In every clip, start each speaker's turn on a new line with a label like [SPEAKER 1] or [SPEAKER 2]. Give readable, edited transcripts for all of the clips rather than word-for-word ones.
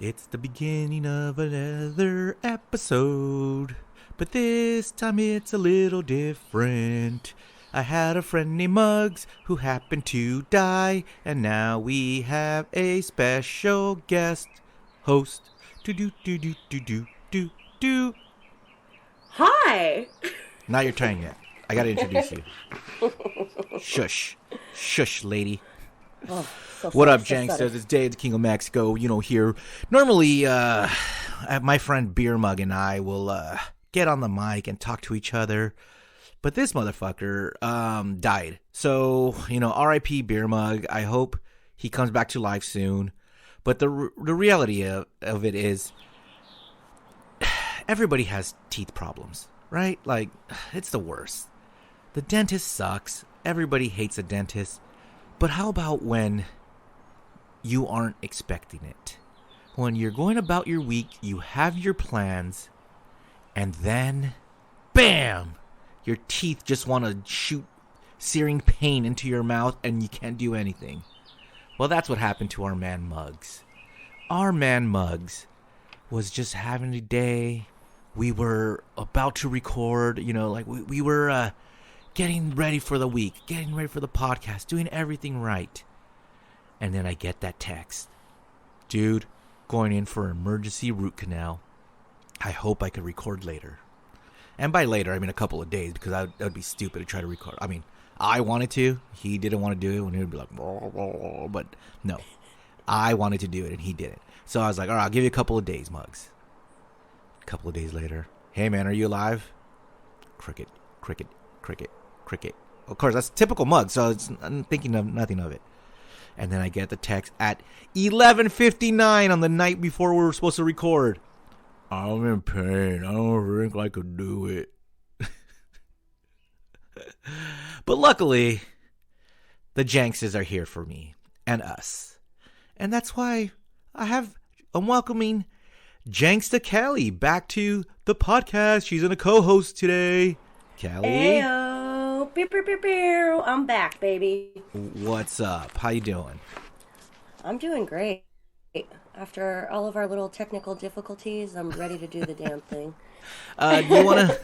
[SPEAKER 1] It's the beginning of another episode, but this time it's a little different. I had a friend named Muggs who happened to die, and now we have a special guest host. Do.
[SPEAKER 2] Hi!
[SPEAKER 1] Not your turn yet. I gotta introduce you. Shush, lady.
[SPEAKER 2] Oh,
[SPEAKER 1] What up, Janksters? It's Dave, the King of Mexico. Here. Normally, my friend Beer Mug and I will get on the mic and talk to each other. But this motherfucker died. So, R.I.P. Beer Mug. I hope he comes back to life soon. But the reality of it is, everybody has teeth problems, right? Like, it's the worst. The dentist sucks. Everybody hates a dentist. But how about when you aren't expecting it? When you're going about your week, you have your plans, and then, bam! Your teeth just want to shoot searing pain into your mouth, and you can't do anything. Well, that's what happened to our man Muggs. Our man Muggs was just having a day. We were about to record, we were getting ready for the week, getting ready for the podcast, doing everything right. And then I get that text. Dude, going in for emergency root canal. I hope I could record later. And by later, I mean a couple of days, because that would be stupid to try to record. I mean, I wanted to. He didn't want to do it, and he would be like, but no. I wanted to do it, and he didn't. So I was like, all right, I'll give you a couple of days, Muggs. A couple of days later. Hey, man, are you alive? Cricket. Of course, that's typical Muggs, so I'm thinking of nothing of it. And then I get the text at 11:59 on the night before we were supposed to record. I'm in pain. I don't think I could do it. But luckily, the Janksters are here for me and us. And that's why I'm welcoming Janksta Kelley back to the podcast. She's in a co-host today. Kelly.
[SPEAKER 2] Heyo. Pew, pew, pew, pew. I'm back, baby.
[SPEAKER 1] What's up? How you doing?
[SPEAKER 2] I'm doing great. After all of our little technical difficulties, I'm ready to do the damn thing.
[SPEAKER 1] Do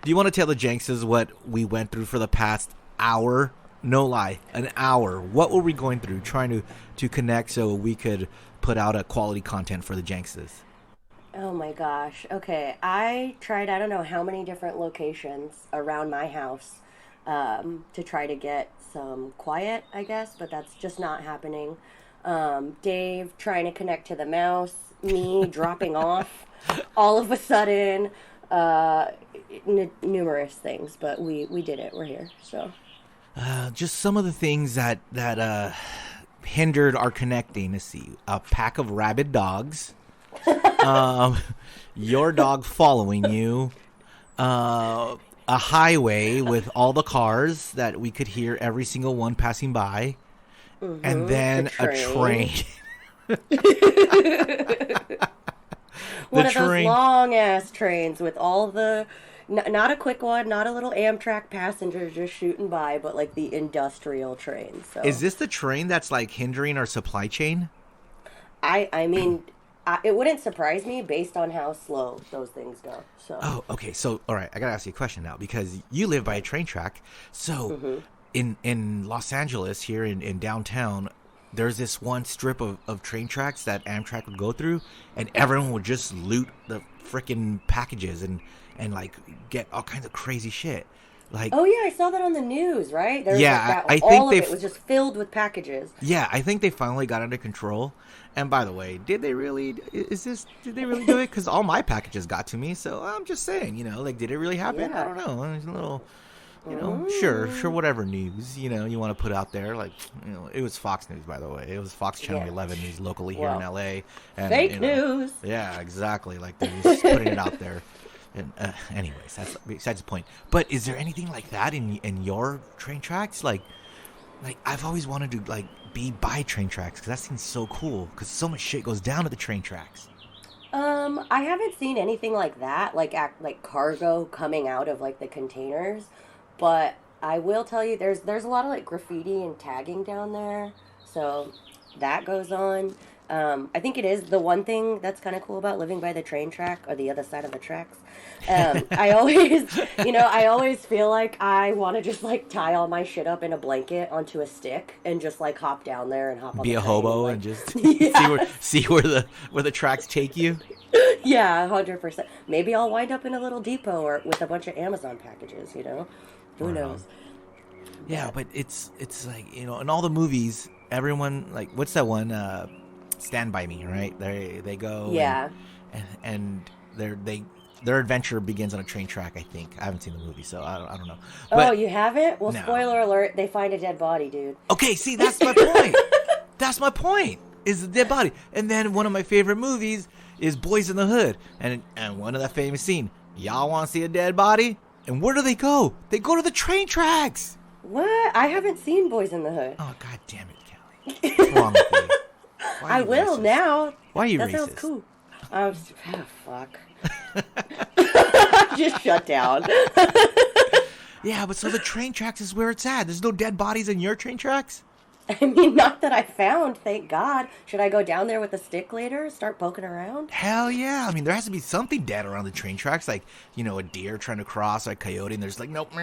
[SPEAKER 1] you wanna tell the Janksters what we went through for the past hour? No lie, an hour. What were we going through trying to connect so we could put out a quality content for the Janksters?
[SPEAKER 2] Oh my gosh. Okay, I tried I don't know how many different locations around my house to try to get some quiet, I guess, but that's just not happening. Dave trying to connect to the mouse, me dropping off all of a sudden, numerous things, but we did it. We're here, so.
[SPEAKER 1] Just some of the things that hindered our connecting. Let's see, a pack of rabid dogs. Your dog following you, a highway with all the cars that we could hear every single one passing by, and then a train.
[SPEAKER 2] One of those long ass trains with all the, not a quick one, not a little Amtrak passenger just shooting by, but like the industrial train. So
[SPEAKER 1] is this the train that's like hindering our supply chain?
[SPEAKER 2] I mean. It wouldn't surprise me based on how slow those things go. So.
[SPEAKER 1] Oh, okay. So, all right. I gotta ask you a question now because you live by a train track. So, in Los Angeles, here in downtown, there's this one strip of train tracks that Amtrak would go through, and everyone would just loot the freaking packages and like get all kinds of crazy shit. Like,
[SPEAKER 2] oh yeah, I saw that on the news, right? There was
[SPEAKER 1] I
[SPEAKER 2] all
[SPEAKER 1] think
[SPEAKER 2] of it was just filled with packages.
[SPEAKER 1] Yeah, I think they finally got under control. And by the way, did they really do it? Because all my packages got to me. So I'm just saying, did it really happen?
[SPEAKER 2] Yeah.
[SPEAKER 1] I don't know. It's a little, sure, whatever news, you want to put out there. Like, it was Fox News, by the way. It was Fox Channel 11 News locally here in LA. And,
[SPEAKER 2] fake news.
[SPEAKER 1] Yeah, exactly. Like, they're just putting it out there. And anyways, that's besides the point. But is there anything like that in your train tracks? Like I've always wanted to be by train tracks because that seems so cool. Because so much shit goes down at the train tracks.
[SPEAKER 2] I haven't seen anything like that, like cargo coming out of the containers. But I will tell you, there's a lot of graffiti and tagging down there. So that goes on. I think it is the one thing that's kind of cool about living by the train track or the other side of the tracks. I always, I always feel like I want to just like tie all my shit up in a blanket onto a stick and just like hop down there and hop on
[SPEAKER 1] Be
[SPEAKER 2] the
[SPEAKER 1] a
[SPEAKER 2] train
[SPEAKER 1] hobo
[SPEAKER 2] like,
[SPEAKER 1] and just
[SPEAKER 2] yeah.
[SPEAKER 1] see where the tracks take you.
[SPEAKER 2] Yeah, 100%. Maybe I'll wind up in a little depot or with a bunch of Amazon packages, Who
[SPEAKER 1] Right
[SPEAKER 2] knows?
[SPEAKER 1] on. Yeah,
[SPEAKER 2] But
[SPEAKER 1] but it's like in all the movies, everyone like what's that one? Stand by Me, right? They go
[SPEAKER 2] yeah.
[SPEAKER 1] and their adventure begins on a train track. I think I haven't seen the movie, so I don't know.
[SPEAKER 2] Oh,
[SPEAKER 1] But
[SPEAKER 2] you haven't? Well,
[SPEAKER 1] no.
[SPEAKER 2] spoiler alert, they find a dead body, dude.
[SPEAKER 1] Okay, see that's my point. That's my point. Is the dead body, and then one of my favorite movies is Boys in the Hood, and one of that famous scene. Y'all want to see a dead body? And where do they go? They go to the train tracks.
[SPEAKER 2] What? I haven't seen Boys in the Hood.
[SPEAKER 1] Oh, god damn it, Kelly. What's wrong with you? Why are
[SPEAKER 2] I
[SPEAKER 1] you
[SPEAKER 2] will
[SPEAKER 1] racist?
[SPEAKER 2] now.
[SPEAKER 1] Why are you
[SPEAKER 2] that
[SPEAKER 1] racist?
[SPEAKER 2] sounds cool. Fuck. Just shut down.
[SPEAKER 1] Yeah, but so the train tracks is where it's at. There's no dead bodies in your train tracks?
[SPEAKER 2] I mean, not that I found, thank God. Should I go down there with a stick later? Start poking around?
[SPEAKER 1] Hell yeah. I mean, there has to be something dead around the train tracks, like, a deer trying to cross, or a coyote, and there's like, nope.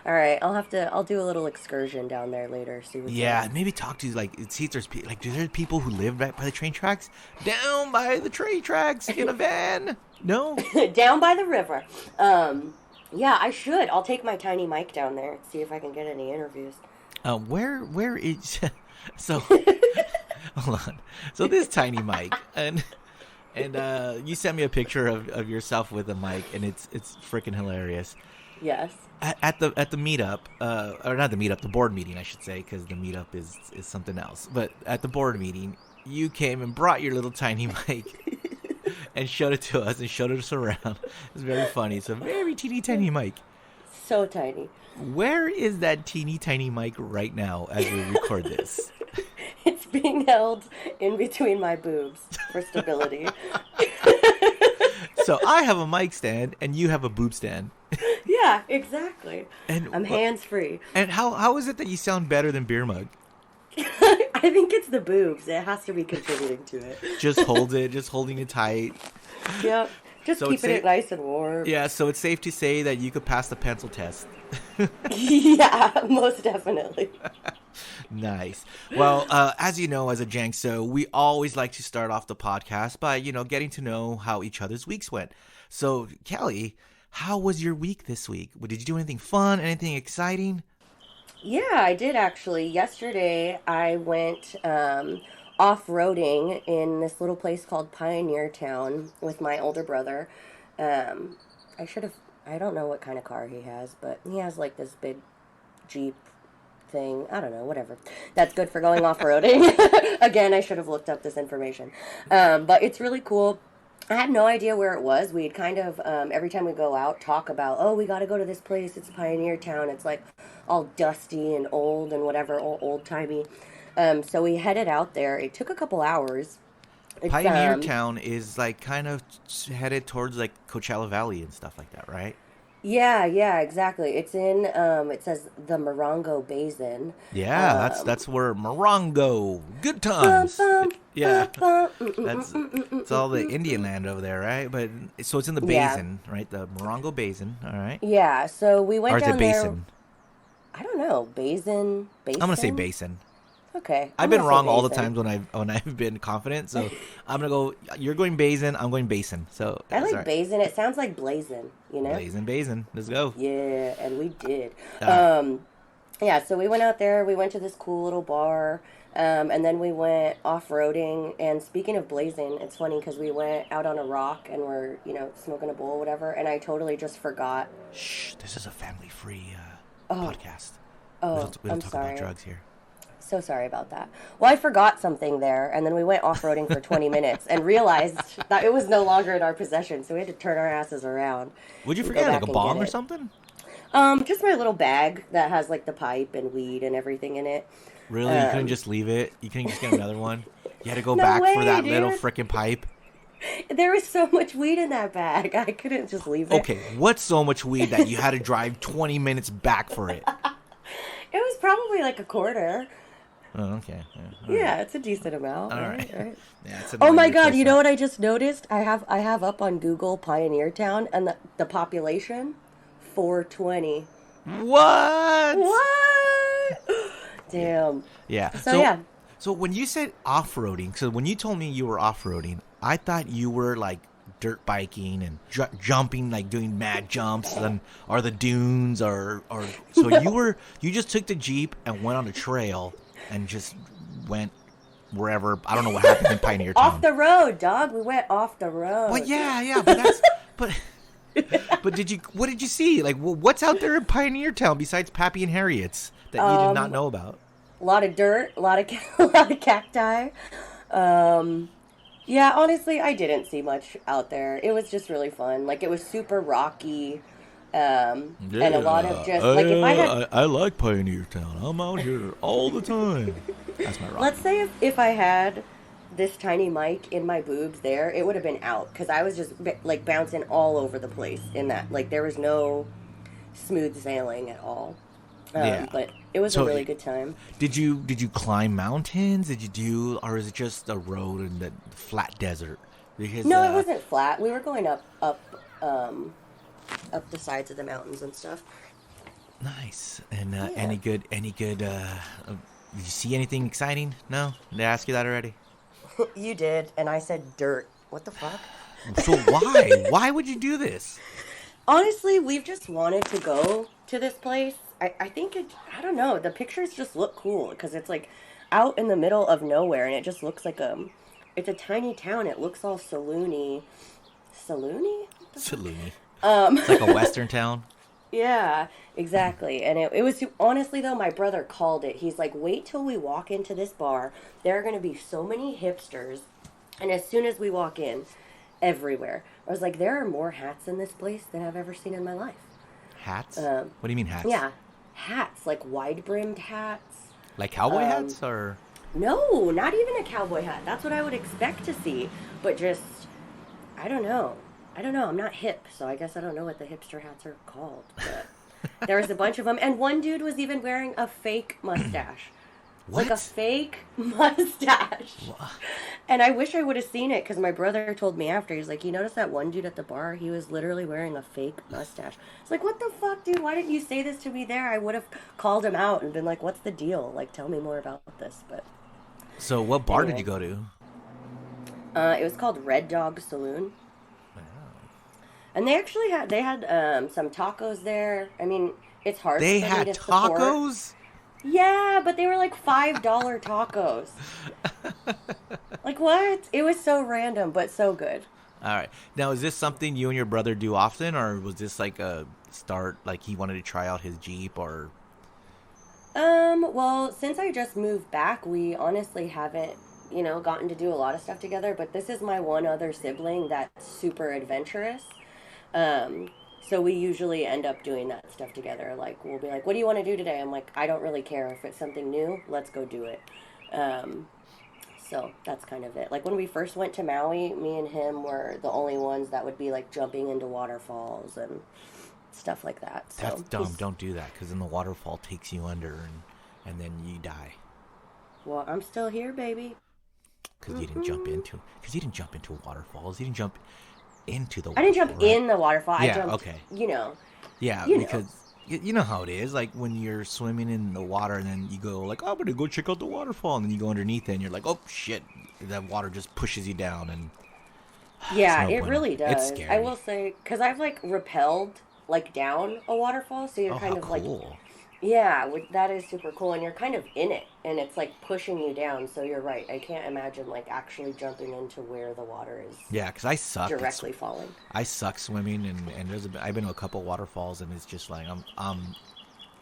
[SPEAKER 2] All right, I'll do a little excursion down there later. See what's
[SPEAKER 1] Yeah,
[SPEAKER 2] up.
[SPEAKER 1] maybe talk to, like, see if there's, do there people who live right by the train tracks? Down by the train tracks in a van? No?
[SPEAKER 2] Down by the river. Yeah, I should. I'll take my tiny mic down there. See if I can get any interviews.
[SPEAKER 1] Where is, so, hold on. So this tiny mic, and you sent me a picture of yourself with a mic, and it's freaking hilarious.
[SPEAKER 2] Yes.
[SPEAKER 1] At the meetup, or not the meetup, the board meeting, I should say, because the meetup is something else. But at the board meeting, you came and brought your little tiny mic and showed it to us and showed us around. It was very funny. It's a very teeny tiny mic.
[SPEAKER 2] So tiny.
[SPEAKER 1] Where is that teeny tiny mic right now as we record this?
[SPEAKER 2] It's being held in between my boobs for stability.
[SPEAKER 1] So I have a mic stand and you have a boob stand.
[SPEAKER 2] Yeah, exactly.
[SPEAKER 1] And
[SPEAKER 2] I'm hands-free.
[SPEAKER 1] And how is it that you sound better than Beer Mug?
[SPEAKER 2] I think it's the boobs. It has to be contributing to it.
[SPEAKER 1] Just holding it tight.
[SPEAKER 2] Yep. Just
[SPEAKER 1] So
[SPEAKER 2] keeping it nice and warm.
[SPEAKER 1] Yeah, so it's safe to say that you could pass the pencil test.
[SPEAKER 2] Yeah, most definitely.
[SPEAKER 1] Nice. Well, as you know, as a Janksta, we always like to start off the podcast by, getting to know how each other's weeks went. So, Kelly, how was your week this week? Did you do anything fun? Anything exciting?
[SPEAKER 2] Yeah, I did actually. Yesterday, I went off-roading in this little place called Pioneer Town with my older brother. I don't know what kind of car he has, but he has like this big Jeep thing. I don't know, whatever. That's good for going off-roading. Again, I should have looked up this information. But it's really cool. I had no idea where it was. We'd kind of, every time we go out, talk about, oh, we got to go to this place. It's Pioneer Town. It's like all dusty and old and whatever, all old-timey. So we headed out there. It took a couple hours.
[SPEAKER 1] Pioneer Town is like kind of headed towards like Coachella Valley and stuff like that, right?
[SPEAKER 2] Yeah, exactly. It's in, it says the Morongo Basin.
[SPEAKER 1] Yeah, that's where Morongo, good times. Yeah, it's all the Indian land over there, right? But so it's in the basin, right? The Morongo Basin, all right?
[SPEAKER 2] Yeah, so we went down there.
[SPEAKER 1] Or is it basin?
[SPEAKER 2] I don't know, basin?
[SPEAKER 1] I'm gonna say basin.
[SPEAKER 2] Okay.
[SPEAKER 1] I've been wrong all the times when I've been confident, so I'm gonna go. You're going basin. I'm going basin. So
[SPEAKER 2] I like
[SPEAKER 1] right.
[SPEAKER 2] basin. It sounds like blazing,
[SPEAKER 1] Basin. Let's go.
[SPEAKER 2] Yeah, and we did. Yeah, so we went out there. We went to this cool little bar, and then we went off-roading. And speaking of blazing, it's funny because we went out on a rock and we're smoking a bowl or whatever, and I totally just forgot.
[SPEAKER 1] Shh, this is a family-free podcast. We don't talk
[SPEAKER 2] sorry.
[SPEAKER 1] about drugs here.
[SPEAKER 2] So sorry about that. Well, I forgot something there, and then we went off-roading for 20 minutes and realized that it was no longer in our possession, so we had to turn our asses around.
[SPEAKER 1] Would you forget, like a bong or something?
[SPEAKER 2] Just my little bag that has like the pipe and weed and everything in it.
[SPEAKER 1] Really? You couldn't just leave it? You couldn't just get another one? You had to go
[SPEAKER 2] No
[SPEAKER 1] back
[SPEAKER 2] way,
[SPEAKER 1] for that
[SPEAKER 2] dude.
[SPEAKER 1] little frickin' pipe?
[SPEAKER 2] There was so much weed in that bag. I couldn't just leave it.
[SPEAKER 1] Okay, what's so much weed that you had to drive 20 minutes back for it?
[SPEAKER 2] It was probably like a quarter.
[SPEAKER 1] Oh, okay. Yeah,
[SPEAKER 2] Yeah, it's a decent amount,
[SPEAKER 1] all
[SPEAKER 2] right?
[SPEAKER 1] right.
[SPEAKER 2] Right.
[SPEAKER 1] Yeah, it's
[SPEAKER 2] Oh
[SPEAKER 1] annoying
[SPEAKER 2] my
[SPEAKER 1] to
[SPEAKER 2] God!
[SPEAKER 1] replace
[SPEAKER 2] You know
[SPEAKER 1] that.
[SPEAKER 2] what I just noticed? I have up on Google Pioneer Town and the population, 420.
[SPEAKER 1] What?
[SPEAKER 2] What?
[SPEAKER 1] Yeah.
[SPEAKER 2] Damn.
[SPEAKER 1] Yeah.
[SPEAKER 2] So yeah.
[SPEAKER 1] So when you said off-roading, so when you told me you were off-roading, I thought you were like dirt biking and jumping, like doing mad jumps and or the dunes or so you just took the Jeep and went on a trail and just went wherever. I don't know what happened in Pioneer
[SPEAKER 2] Off
[SPEAKER 1] Town.
[SPEAKER 2] the road, dog. We went off the
[SPEAKER 1] Well,
[SPEAKER 2] road.
[SPEAKER 1] yeah, but that's but but what did you see? Like what's out there in Pioneer Town besides Pappy and Harriet's that you did not know about?
[SPEAKER 2] A lot of dirt, a lot of a lot of cacti. Um, yeah, honestly, I didn't see much out there. It was just really fun. Like it was super rocky, and a lot of
[SPEAKER 1] Yeah,
[SPEAKER 2] just like if I had,
[SPEAKER 1] I like Pioneer Town. I'm out here all the time. That's my rock.
[SPEAKER 2] let's say if I had this tiny mic in my boobs there, it would have been out because I was just like bouncing all over the place in that. Like there was no smooth sailing at all.
[SPEAKER 1] Yeah.
[SPEAKER 2] But it was a
[SPEAKER 1] So
[SPEAKER 2] really good time.
[SPEAKER 1] did you climb mountains? Did you do, or is it just a road in the flat desert? Because
[SPEAKER 2] No, it wasn't flat. We were going up the sides of the mountains and stuff.
[SPEAKER 1] nice. And
[SPEAKER 2] Yeah.
[SPEAKER 1] any good? Did you see anything exciting? No, did I ask you that already?
[SPEAKER 2] You did, and I said dirt. What the fuck?
[SPEAKER 1] So why? Why would you do this?
[SPEAKER 2] Honestly, we've just wanted to go to this place. I think I don't know. The pictures just look cool because it's like out in the middle of nowhere, and it just looks like it's a tiny town. It looks all saloony. Saloony?
[SPEAKER 1] Salumi. It's like a western town.
[SPEAKER 2] Yeah, exactly. And it was honestly though, my brother called it. He's like, wait till we walk into this bar. There are going to be so many hipsters. And as soon as we walk in, everywhere. I was like, there are more hats in this place than I've ever seen in my life.
[SPEAKER 1] Hats? What do you mean hats?
[SPEAKER 2] Yeah, hats, like wide brimmed hats.
[SPEAKER 1] Like cowboy hats or?
[SPEAKER 2] No, not even a cowboy hat. That's what I would expect to see. But just, I don't know. I'm not hip, so I guess I don't know what the hipster hats are called. But there was a bunch of them. And one dude was even wearing a fake mustache.
[SPEAKER 1] What?
[SPEAKER 2] Like a fake mustache.
[SPEAKER 1] What?
[SPEAKER 2] And I wish I would have seen it because my brother told me after. He's like, you notice that one dude at the bar? He was literally wearing a fake mustache. It's like, what the fuck, dude? Why didn't you say this to me there? I would have called him out and been like, what's the deal? Like, tell me more about this. But
[SPEAKER 1] So what bar did
[SPEAKER 2] anyway.
[SPEAKER 1] you go to?
[SPEAKER 2] It was called Red Dog Saloon. And they actually had some tacos there. I mean, it's hard
[SPEAKER 1] They
[SPEAKER 2] for
[SPEAKER 1] had
[SPEAKER 2] me to support.
[SPEAKER 1] tacos?
[SPEAKER 2] Yeah, but they were like $5 tacos. Like what? It was so random, but so good.
[SPEAKER 1] All right. Now, is this something you and your brother do often, or was this like a start, like he wanted to try out his Jeep, or?
[SPEAKER 2] Well, since I just moved back, we honestly haven't, gotten to do a lot of stuff together, but this is my one other sibling that's super adventurous. So we usually end up doing that stuff together. Like, we'll be like, what do you want to do today? I'm like, I don't really care. If it's something new, let's go do it. So that's kind of it. Like, when we first went to Maui, me and him were the only ones that would be, like, jumping into waterfalls and stuff like that. So
[SPEAKER 1] That's dumb. Don't do that, because then the waterfall takes you under, and then you die.
[SPEAKER 2] Well, I'm still here, baby.
[SPEAKER 1] Because you didn't jump into waterfalls. You didn't jump into the waterfall.
[SPEAKER 2] I didn't jump
[SPEAKER 1] right?
[SPEAKER 2] in the waterfall. I
[SPEAKER 1] Yeah,
[SPEAKER 2] jumped,
[SPEAKER 1] okay. Yeah,
[SPEAKER 2] You know.
[SPEAKER 1] because you know how it is. Like when you're swimming in the water and then you go like, oh, I'm gonna go check out the waterfall, and then you go underneath it and you're like, oh shit, that water just pushes you down, and
[SPEAKER 2] Yeah,
[SPEAKER 1] it's no
[SPEAKER 2] it
[SPEAKER 1] bueno.
[SPEAKER 2] really does.
[SPEAKER 1] It's scary.
[SPEAKER 2] I will say, because I've like rappelled like down a waterfall, so you're
[SPEAKER 1] Oh,
[SPEAKER 2] kind
[SPEAKER 1] how
[SPEAKER 2] of like,
[SPEAKER 1] cool.
[SPEAKER 2] yeah, that is super cool, and you're kind of in it, and it's like pushing you down. So you're right. I can't imagine like actually jumping into where the water is
[SPEAKER 1] Yeah, because I suck.
[SPEAKER 2] directly falling.
[SPEAKER 1] I suck swimming, and I've been to a couple waterfalls, and it's just like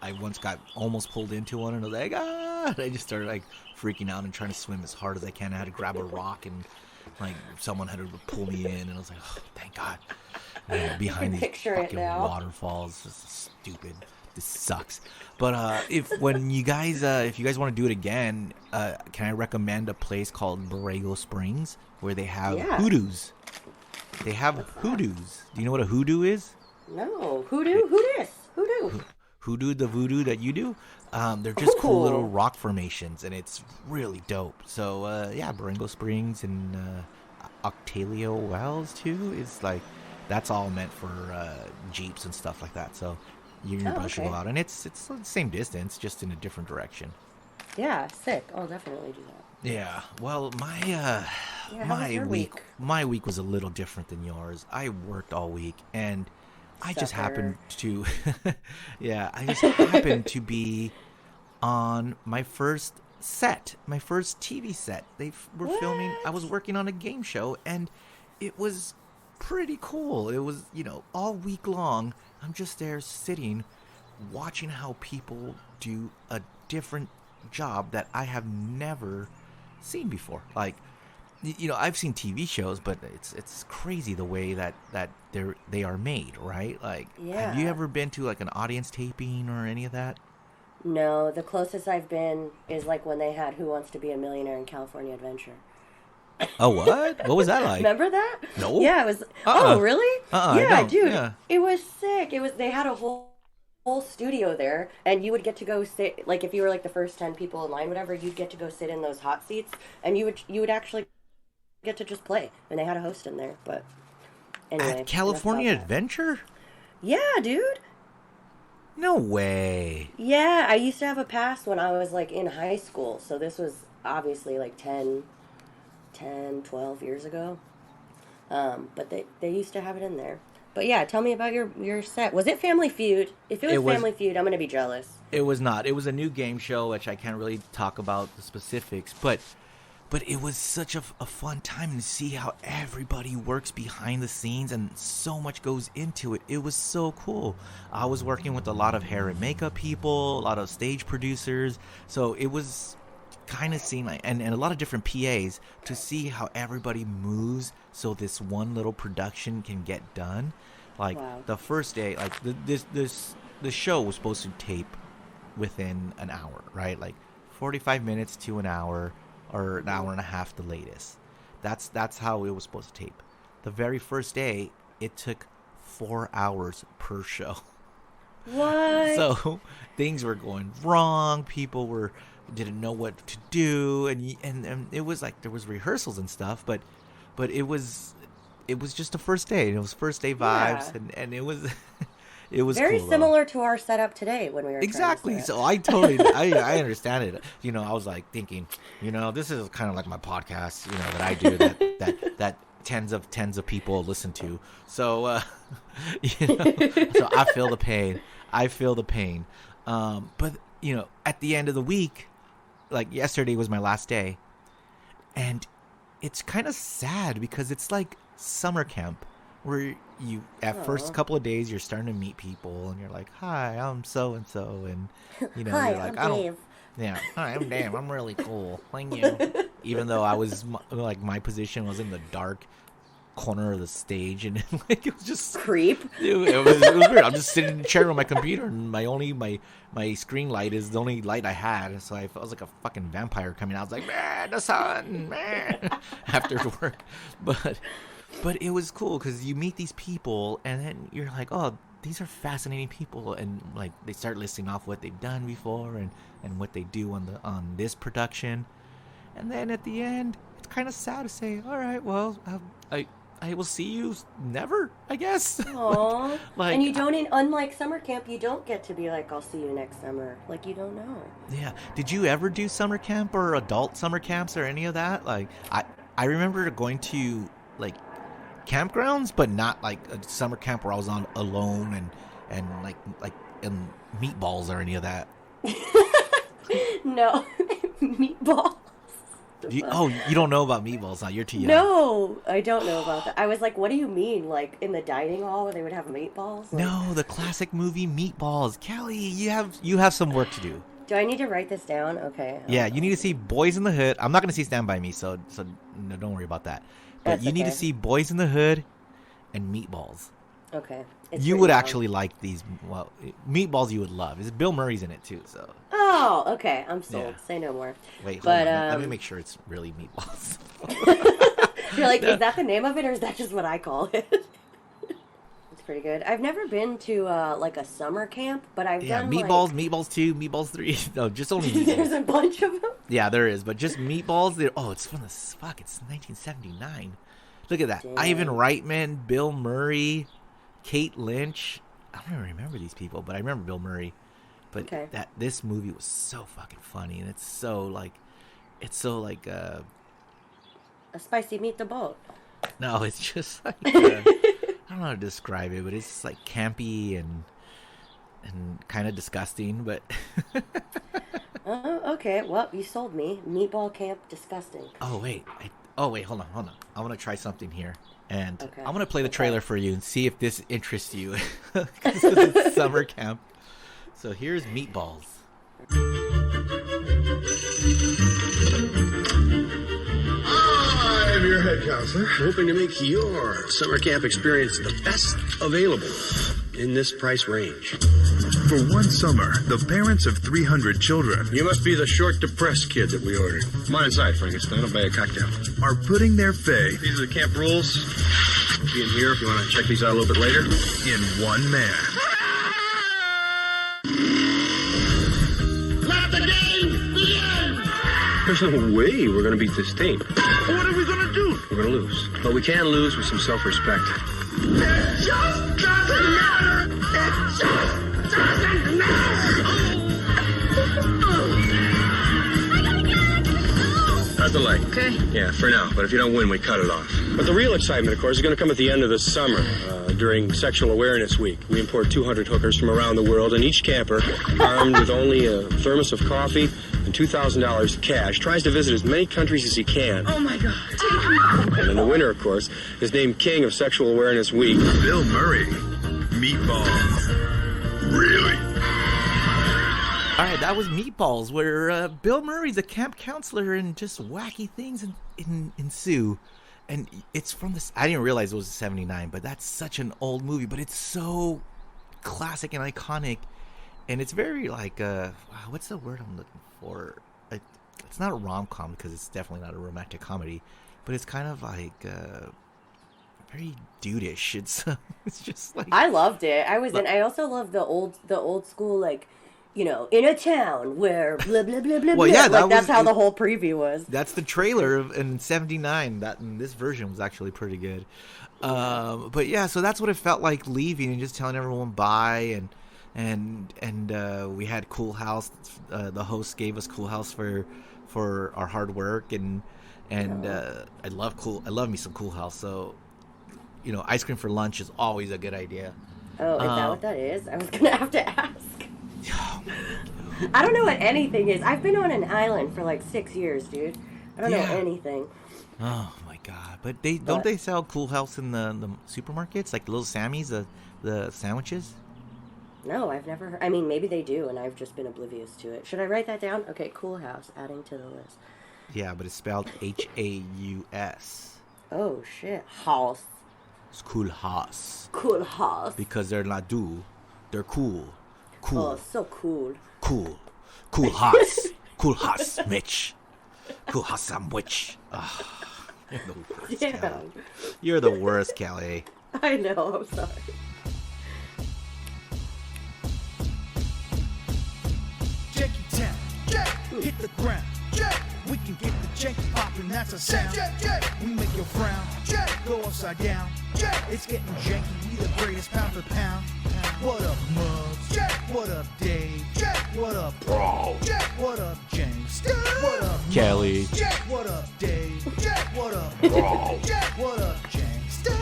[SPEAKER 1] I once got almost pulled into one, and I was like, ah! And I just started like freaking out and trying to swim as hard as I can. I had to grab a rock, and like someone had to pull me in, and I was like, oh, thank God. And behind these
[SPEAKER 2] picture it
[SPEAKER 1] fucking
[SPEAKER 2] now.
[SPEAKER 1] waterfalls, this is stupid. This sucks. But if you guys want to do it again, can I recommend a place called Borrego Springs where they have
[SPEAKER 2] Yeah.
[SPEAKER 1] hoodoos? They have hoodoos. Do you know what a hoodoo is?
[SPEAKER 2] No, hoodoo, who this? Hoodoo.
[SPEAKER 1] hoodoo, the voodoo that you do. They're just cool little rock formations, and it's really dope. So yeah, Morongo Springs and Octalio Wells too is like that's all meant for Jeeps and stuff like that. So you and your brother should go out, and it's the same distance, just in a different direction.
[SPEAKER 2] Yeah, sick. I'll definitely do that.
[SPEAKER 1] Yeah. Well, my week was a little different than yours. I worked all week, and I just happened to I just happened to be on my first TV set. They were filming. I was working on a game show, and it was pretty cool. It was, all week long, I'm just there sitting, watching how people do a different job that I have never seen before. Like, I've seen TV shows, but it's crazy the way that they are made, right? Like, have you ever been to like an audience taping or any of that?
[SPEAKER 2] No, the closest I've been is like when they had Who Wants to Be a Millionaire in California Adventure.
[SPEAKER 1] Oh, what? What was that like?
[SPEAKER 2] Remember that?
[SPEAKER 1] No.
[SPEAKER 2] Yeah, it was. Oh, really? Yeah, dude.
[SPEAKER 1] Yeah.
[SPEAKER 2] It was sick. They had a whole studio there, and you would get to go sit, like if you were like the first 10 people in line, whatever, you'd get to go sit in those hot seats, and you would actually get to just play, and they had a host in there. But anyway,
[SPEAKER 1] at California Adventure?
[SPEAKER 2] Yeah, dude.
[SPEAKER 1] No way.
[SPEAKER 2] Yeah, I used to have a pass when I was like in high school, so this was obviously like 12 years ago. But they used to have it in there. But yeah, tell me about your set. Was it Family Feud? If it was Family Feud, I'm going to be jealous.
[SPEAKER 1] It was not. It was a new game show, which I can't really talk about the specifics, but it was such a fun time to see how everybody works behind the scenes, and so much goes into it. It was so cool. I was working with a lot of hair and makeup people, a lot of stage producers, so it was kind of seeing like and a lot of different PAs to see how everybody moves so this one little production can get done. Like, wow. The first day, like the show was supposed to tape within an hour, right? Like 45 minutes to an hour, or an hour and a half the latest. That's how it was supposed to tape. The very first day, it took 4 hours per show.
[SPEAKER 2] What?
[SPEAKER 1] So things were going wrong. People didn't know what to do, and it was like there was rehearsals and stuff, but it was just the first day. It was first day vibes, and it was it was
[SPEAKER 2] very
[SPEAKER 1] cool,
[SPEAKER 2] similar to our setup today when we were
[SPEAKER 1] exactly. So I totally I understand it. I was like thinking, this is kind of like my podcast, that I do that tens of people listen to. So so I feel the pain. But at the end of the week, like yesterday was my last day, and it's kind of sad because it's like summer camp where you first couple of days you're starting to meet people, and you're like, hi, I'm so and so, and
[SPEAKER 2] hi,
[SPEAKER 1] you're like,
[SPEAKER 2] I'm Dave.
[SPEAKER 1] Hi, I'm Dave, I'm really cool, thank you. Even though I was like, my position was in the dark corner of the stage, and like it was just
[SPEAKER 2] creep.
[SPEAKER 1] It was weird. I'm just sitting in a chair on my computer, and my screen light is the only light I had, so I felt like a fucking vampire coming out. I was like, man, the sun, man, after work. But it was cool because you meet these people, and then you're like, oh, these are fascinating people, and like they start listing off what they've done before and what they do on this production, and then at the end, it's kind of sad to say, all right, well, I will see you never, I guess.
[SPEAKER 2] Aww. Like, and you don't, unlike summer camp, you don't get to be like, I'll see you next summer. Like, you don't know.
[SPEAKER 1] Yeah. Did you ever do summer camp or adult summer camps or any of that? Like, I remember going to, like, campgrounds, but not, like, a summer camp where I was on alone and like in Meatballs or any of that.
[SPEAKER 2] No. Meatballs.
[SPEAKER 1] You don't know about Meatballs, huh? You're too young.
[SPEAKER 2] No, I don't know about that. I was like, what do you mean? Like, in the dining hall where they would have meatballs? Like...
[SPEAKER 1] No, the classic movie Meatballs. Kelly, you have some work to do.
[SPEAKER 2] Do I need to write this down? Okay.
[SPEAKER 1] Yeah, you need to see Boys in the Hood. I'm not going to see Stand By Me, so no, don't worry about that. But
[SPEAKER 2] That's
[SPEAKER 1] you need to see Boys in the Hood and Meatballs.
[SPEAKER 2] Okay.
[SPEAKER 1] You would actually like these. Well, Meatballs you would love. Bill Murray's in it too, so.
[SPEAKER 2] Oh, okay. I'm sold. Yeah. Say no more.
[SPEAKER 1] Wait, hold on. Let me make sure it's really Meatballs.
[SPEAKER 2] You're like, is that the name of it, or is that just what I call it? pretty good. I've never been to like a summer camp, but I've done
[SPEAKER 1] Meatballs, Meatballs 2, Meatballs 3. No, just only Meatballs.
[SPEAKER 2] There's a bunch of them.
[SPEAKER 1] Yeah, there is, but just Meatballs. It's from the fuck. It's 1979. Look at that.
[SPEAKER 2] Damn.
[SPEAKER 1] Ivan Reitman, Bill Murray, Kate Lynch. I don't even remember these people, but I remember Bill Murray. But this movie was so fucking funny, and it's so like
[SPEAKER 2] a spicy meat the boat.
[SPEAKER 1] No, it's just like I don't know how to describe it, but it's just like campy and kind of disgusting. But
[SPEAKER 2] okay. Well, you sold me. Meatball camp, disgusting.
[SPEAKER 1] Oh wait, hold on. I want to try something here, and I'm gonna play the trailer for you and see if this interests you. It's summer camp. So here's Meatballs.
[SPEAKER 3] I'm your head counselor, hoping to make your summer camp experience the best available in this price range.
[SPEAKER 4] For one summer, the parents of 300 children
[SPEAKER 3] You must be the short, depressed kid that we ordered. Come on inside, Frankenstein. I'll buy you a cocktail.
[SPEAKER 4] are putting their faith
[SPEAKER 3] These are the camp rules. Be in here if you want to check these out a little bit later.
[SPEAKER 4] in one man.
[SPEAKER 3] Let the game begin! There's no way we're going to beat this team.
[SPEAKER 4] What are we gonna do?
[SPEAKER 3] We're going to lose. But we can lose with some self-respect.
[SPEAKER 4] It just doesn't matter. It just doesn't matter.
[SPEAKER 3] How's the leg? Okay. Yeah, for now. But if you don't win, we cut it off. But the real excitement, of course, is going to come at the end of the summer, during Sexual Awareness Week. We import 200 hookers from around the world, and each camper, armed with only a thermos of coffee and $2,000 cash, tries to visit as many countries as he can.
[SPEAKER 5] Oh my God.
[SPEAKER 3] And then the winner, of course, is named King of Sexual Awareness Week.
[SPEAKER 4] Bill Murray, Meatballs. Really?
[SPEAKER 1] All right, that was Meatballs, where Bill Murray's a camp counselor and just wacky things ensue. And it's from this. I didn't realize it was 79, but that's such an old movie. But it's so classic and iconic, and it's very like what's the word I'm looking for? It's not a rom-com because it's definitely not a romantic comedy, but it's kind of like very dudeish. It's just like
[SPEAKER 2] I loved it. I also love the old school, like, you know, in a town where blah blah blah blah.
[SPEAKER 1] Well, yeah,
[SPEAKER 2] blah. That's how the whole preview was.
[SPEAKER 1] That's the trailer in '79. This version was actually pretty good. But yeah, so that's what it felt like leaving and just telling everyone bye, and we had Cool House. The host gave us Cool House for our hard work, and I love me some Cool House. So, you know, ice cream for lunch is always a good idea.
[SPEAKER 2] Oh, is that what that is? I was gonna have to ask. I don't know what anything is. I've been on an island for like 6 years, dude. I don't know anything.
[SPEAKER 1] Oh my god! But don't they sell Cool House in the supermarkets, like Little Sammy's, the sandwiches?
[SPEAKER 2] No, I've never heard. I mean, maybe they do, and I've just been oblivious to it. Should I write that down? Okay, Cool House, adding to the list.
[SPEAKER 1] Yeah, but it's spelled Haus.
[SPEAKER 2] Oh shit, house.
[SPEAKER 1] It's Cool House.
[SPEAKER 2] Cool House.
[SPEAKER 1] Because they're not they're cool. Cool.
[SPEAKER 2] Oh, so cool.
[SPEAKER 1] Cool House. Cool House, Mitch. Cool House sandwich. Oh, you're the worst,
[SPEAKER 2] Damn.
[SPEAKER 1] Kelly. You're the worst, Kelly.
[SPEAKER 2] I know, I'm sorry.
[SPEAKER 6] Janky town, hit the ground. We can get the janky poppin', that's a sound. We make your frown, go upside down. It's getting janky, we the greatest pound for pound. What up, Muggs? What up, Dave? What up, Bro? What up, Janksta? What up,
[SPEAKER 1] Kelly.
[SPEAKER 6] What up, Dave? What up, Bro? What up, Janksta?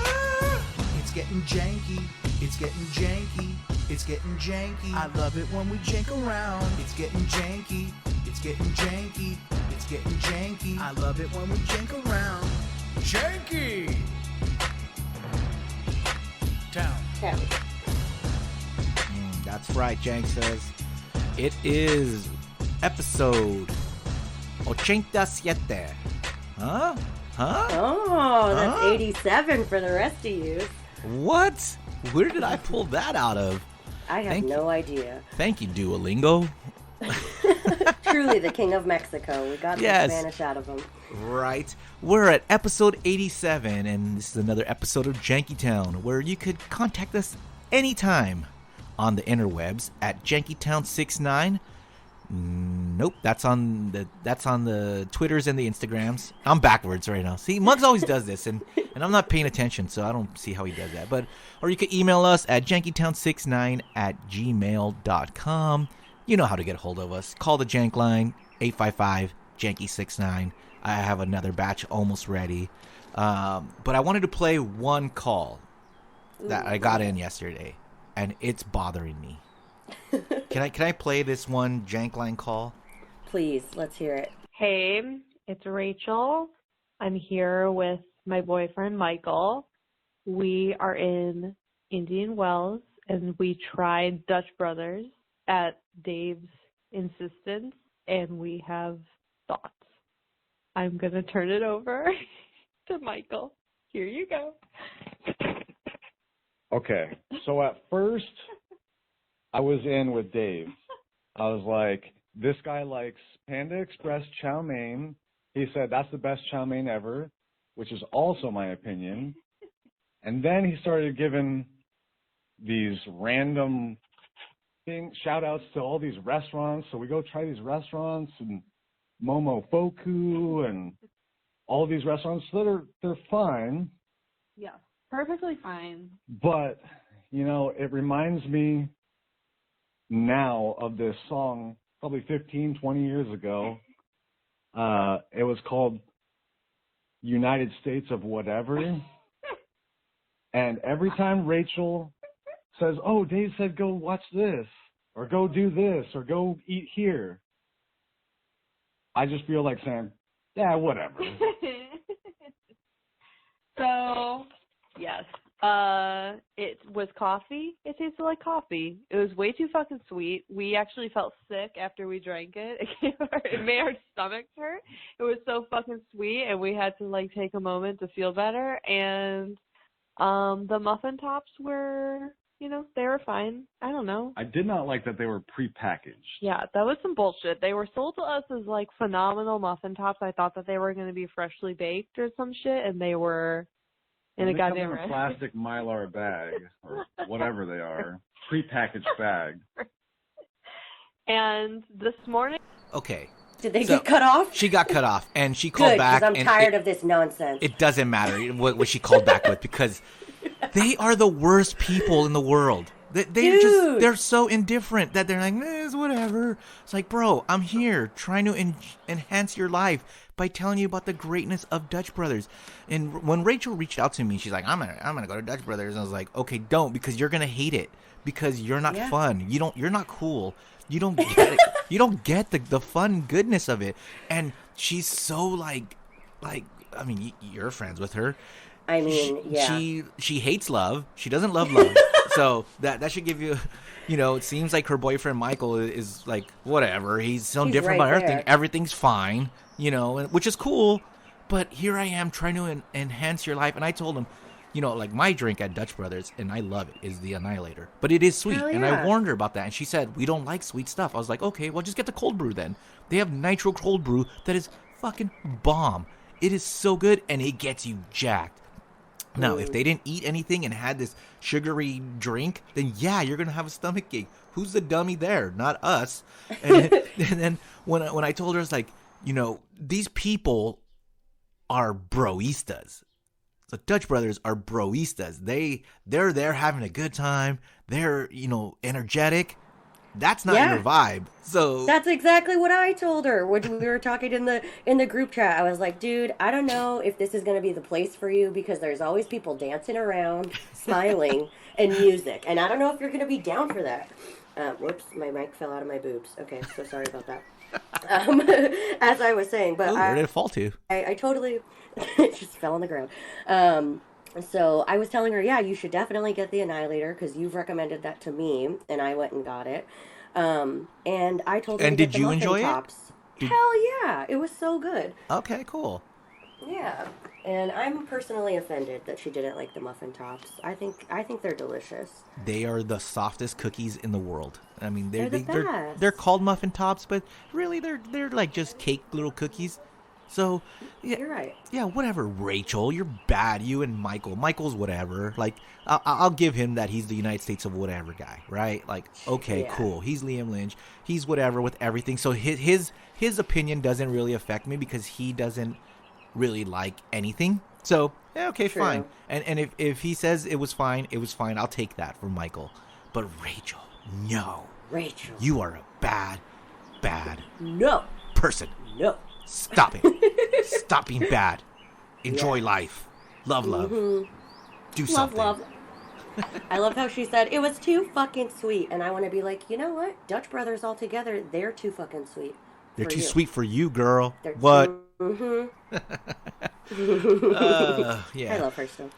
[SPEAKER 6] It's getting janky, it's getting janky, it's getting janky. I love it when we jank around. It's getting janky, it's getting janky, it's getting janky. I love it when we jank around. Janky! Town.
[SPEAKER 1] That's right, Jank says. It is episode 87. Huh?
[SPEAKER 2] Oh, that's 87 for the rest of you.
[SPEAKER 1] What? Where did I pull that out of?
[SPEAKER 2] I have no idea.
[SPEAKER 1] Thank you, Duolingo.
[SPEAKER 2] Truly the king of Mexico. We got the Spanish out of him.
[SPEAKER 1] Right. We're at episode 87, and this is another episode of Jankytown, where you could contact us anytime on the interwebs at Jankytown69. Nope, that's on the Twitters and the Instagrams. I'm backwards right now. See, Muggs always does this, and I'm not paying attention, so I don't see how he does that. Or you could email us at jankytown69@gmail.com. You know how to get a hold of us. Call the Jank line, 855-JANKY69. I have another batch almost ready. But I wanted to play one call that I got in yesterday, and it's bothering me. Can I play this one Jank line call?
[SPEAKER 2] Please, let's hear it.
[SPEAKER 5] Hey, it's Rachel. I'm here with my boyfriend, Michael. We are in Indian Wells, and we tried Dutch Brothers at Dave's insistence, and we have thoughts. I'm going to turn it over to Michael. Here you go.
[SPEAKER 7] Okay, so at first, I was in with Dave. I was like, this guy likes Panda Express chow mein. He said that's the best chow mein ever, which is also my opinion. And then he started giving these random shout outs to all these restaurants. So we go try these restaurants and Momofuku and all these restaurants. So they're fine.
[SPEAKER 5] Yeah, perfectly fine.
[SPEAKER 7] But, it reminds me now of this song probably 15, 20 years ago. It was called United States of Whatever. And every time Rachel says, oh, Dave said go watch this, or go do this, or go eat here, I just feel like saying, yeah, whatever.
[SPEAKER 5] So, yes. It was coffee. It tasted like coffee. It was way too fucking sweet. We actually felt sick after we drank it. It made our stomachs hurt. It was so fucking sweet, and we had to take a moment to feel better. And the muffin tops were, they were fine. I don't know.
[SPEAKER 7] I did not like that they were prepackaged.
[SPEAKER 5] Yeah, that was some bullshit. They were sold to us as phenomenal muffin tops. I thought that they were going to be freshly baked or some shit, and they were in a goddamn
[SPEAKER 7] come in a plastic Mylar bag or whatever they are, prepackaged bag.
[SPEAKER 5] And this morning,
[SPEAKER 1] Okay.
[SPEAKER 2] Did they get cut off?
[SPEAKER 1] She got cut off, and she called
[SPEAKER 2] Good,
[SPEAKER 1] back.
[SPEAKER 2] because I'm
[SPEAKER 1] and
[SPEAKER 2] tired of this nonsense.
[SPEAKER 1] It doesn't matter what she called back with, because they are the worst people in the world. They're so indifferent that they're like, it's whatever. It's like, bro, I'm here trying to enhance your life by telling you about the greatness of Dutch Brothers. And when Rachel reached out to me, she's like, I'm gonna go to Dutch Brothers. And I was like, okay, don't, because you're gonna hate it, because you're not fun. You're not cool. You don't get it. You don't get the fun goodness of it. And she's so like I mean, you're friends with her.
[SPEAKER 2] I mean,
[SPEAKER 1] She hates love. She doesn't love love. So that should give you, it seems like her boyfriend Michael is like, whatever. He's so different about everything. Everything's fine, which is cool. But here I am trying to enhance your life. And I told him, my drink at Dutch Brothers, and I love it, is the Annihilator. But it is sweet. And I warned her about that. And she said, we don't like sweet stuff. I was like, okay, well, just get the cold brew then. They have nitro cold brew that is fucking bomb. It is so good, and it gets you jacked. Now, if they didn't eat anything and had this sugary drink, then yeah, you're going to have a stomach ache. Who's the dummy there? Not us. And then when I told her, I was like, these people are broistas. The Dutch Brothers are broistas. They're there having a good time. They're, energetic. That's not your vibe. So
[SPEAKER 2] that's exactly what I told her when we were talking in the group chat. I was like, dude, I don't know if this is going to be the place for you, because there's always people dancing around, smiling, and music. And I don't know if you're going to be down for that. Whoops, my mic fell out of my boobs. Okay, so sorry about that. As I was saying, but
[SPEAKER 1] where did it fall to?
[SPEAKER 2] I totally it just fell on the ground. So I was telling her, yeah, you should definitely get the Annihilator, because you've recommended that to me, and I went and got it. And I told her to get the muffin tops. Hell yeah, it was so good.
[SPEAKER 1] Okay, cool.
[SPEAKER 2] Yeah, And I'm personally offended that she didn't like the muffin tops. I think they're delicious.
[SPEAKER 1] They are the softest cookies in the world. I mean,
[SPEAKER 2] They're the best.
[SPEAKER 1] they're called muffin tops, but really they're like just cake little cookies. So, yeah,
[SPEAKER 2] You're right.
[SPEAKER 1] Yeah, whatever, Rachel. You're bad. You and Michael. Michael's whatever. Like, I'll give him that he's the United States of whatever guy, right? Like, okay,
[SPEAKER 2] Yeah.
[SPEAKER 1] cool. He's Liam Lynch. He's whatever with everything. So his opinion doesn't really affect me because he doesn't really like anything. So, yeah, okay,
[SPEAKER 2] True.
[SPEAKER 1] fine. And if he says it was fine, I'll take that from Michael. But Rachel, no.
[SPEAKER 2] Rachel.
[SPEAKER 1] You are a bad
[SPEAKER 2] No.
[SPEAKER 1] person.
[SPEAKER 2] No.
[SPEAKER 1] Stop it. Stop being bad. Enjoy life. Love. Do something.
[SPEAKER 2] Love. I love how she said, it was too fucking sweet. And I want to be like, you know what? Dutch Brothers all together, they're too fucking sweet.
[SPEAKER 1] They're
[SPEAKER 2] for
[SPEAKER 1] too
[SPEAKER 2] you.
[SPEAKER 1] sweet for you, girl.
[SPEAKER 2] They're
[SPEAKER 1] What?
[SPEAKER 2] Mm-hmm.
[SPEAKER 1] Yeah.
[SPEAKER 2] I love her still.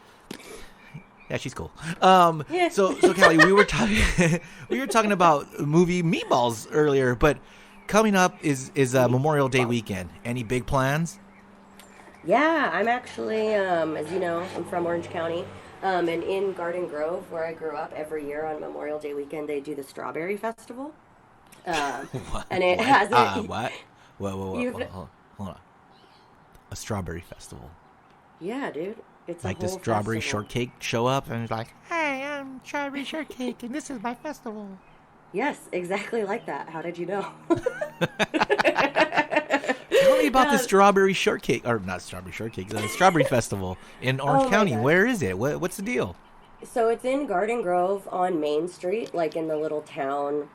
[SPEAKER 1] Yeah, she's cool.
[SPEAKER 2] Yeah.
[SPEAKER 1] So Kelly, we were talking about the movie Meatballs earlier, but coming up is Memorial Day weekend. Any big plans?
[SPEAKER 2] Yeah, I'm actually, as you know, I'm from Orange County. And in Garden Grove, where I grew up, every year on Memorial Day weekend, they do the Strawberry Festival. And it has
[SPEAKER 1] what? Whoa,
[SPEAKER 2] You've-
[SPEAKER 1] hold on. A strawberry festival.
[SPEAKER 2] Yeah, dude. It's
[SPEAKER 1] Like
[SPEAKER 2] a
[SPEAKER 1] the
[SPEAKER 2] whole
[SPEAKER 1] strawberry
[SPEAKER 2] festival.
[SPEAKER 1] shortcake show up and it's like, hey, I'm strawberry shortcake and this is my festival.
[SPEAKER 2] Yes, exactly like that. How did you know?
[SPEAKER 1] Tell me about the strawberry shortcake, or not strawberry shortcake, the strawberry festival in Orange
[SPEAKER 2] my
[SPEAKER 1] County.
[SPEAKER 2] God.
[SPEAKER 1] Where is it? What's the deal?
[SPEAKER 2] So it's in Garden Grove on Main Street, like in the little town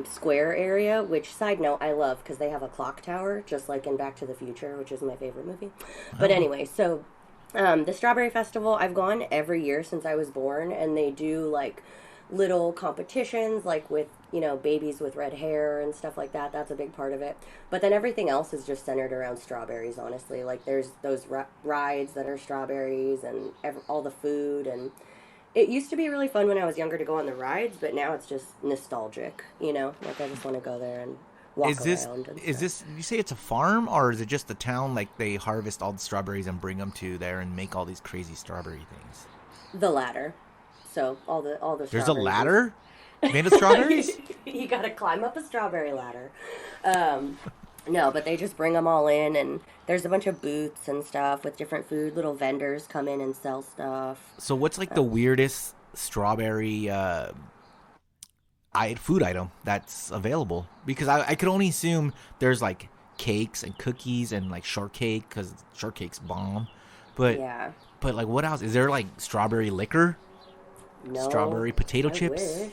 [SPEAKER 2] square area, which, side note, I love because they have a clock tower, just like in Back to the Future, which is my favorite movie. But anyway, so the Strawberry Festival, I've gone every year since I was born, and they do like little competitions, like with, you know, babies with red hair and stuff like that. That's a big part of it. But then everything else is just centered around strawberries, honestly. Like there's those rides that are strawberries and all the food. And it used to be really fun when I was younger to go on the rides, but now it's just nostalgic, you know? Like I just want to go there and walk around. And
[SPEAKER 1] Is this, you say it's a farm, or is it just a town, like they harvest all the strawberries and bring them to there and make all these crazy strawberry things?
[SPEAKER 2] The latter. So all the
[SPEAKER 1] There's a
[SPEAKER 2] strawberries-
[SPEAKER 1] ladder made of strawberries?
[SPEAKER 2] You gotta climb up a strawberry ladder. No, but they just bring them all in, and there's a bunch of booths and stuff with different food. Little vendors come in and sell stuff.
[SPEAKER 1] So what's like the weirdest strawberry food item that's available? Because I could only assume there's like cakes and cookies and like shortcake, because shortcake's bomb. But
[SPEAKER 2] Yeah.
[SPEAKER 1] but like what else? Is there like strawberry liquor?
[SPEAKER 2] No.
[SPEAKER 1] Strawberry potato
[SPEAKER 2] I
[SPEAKER 1] chips?
[SPEAKER 2] wish.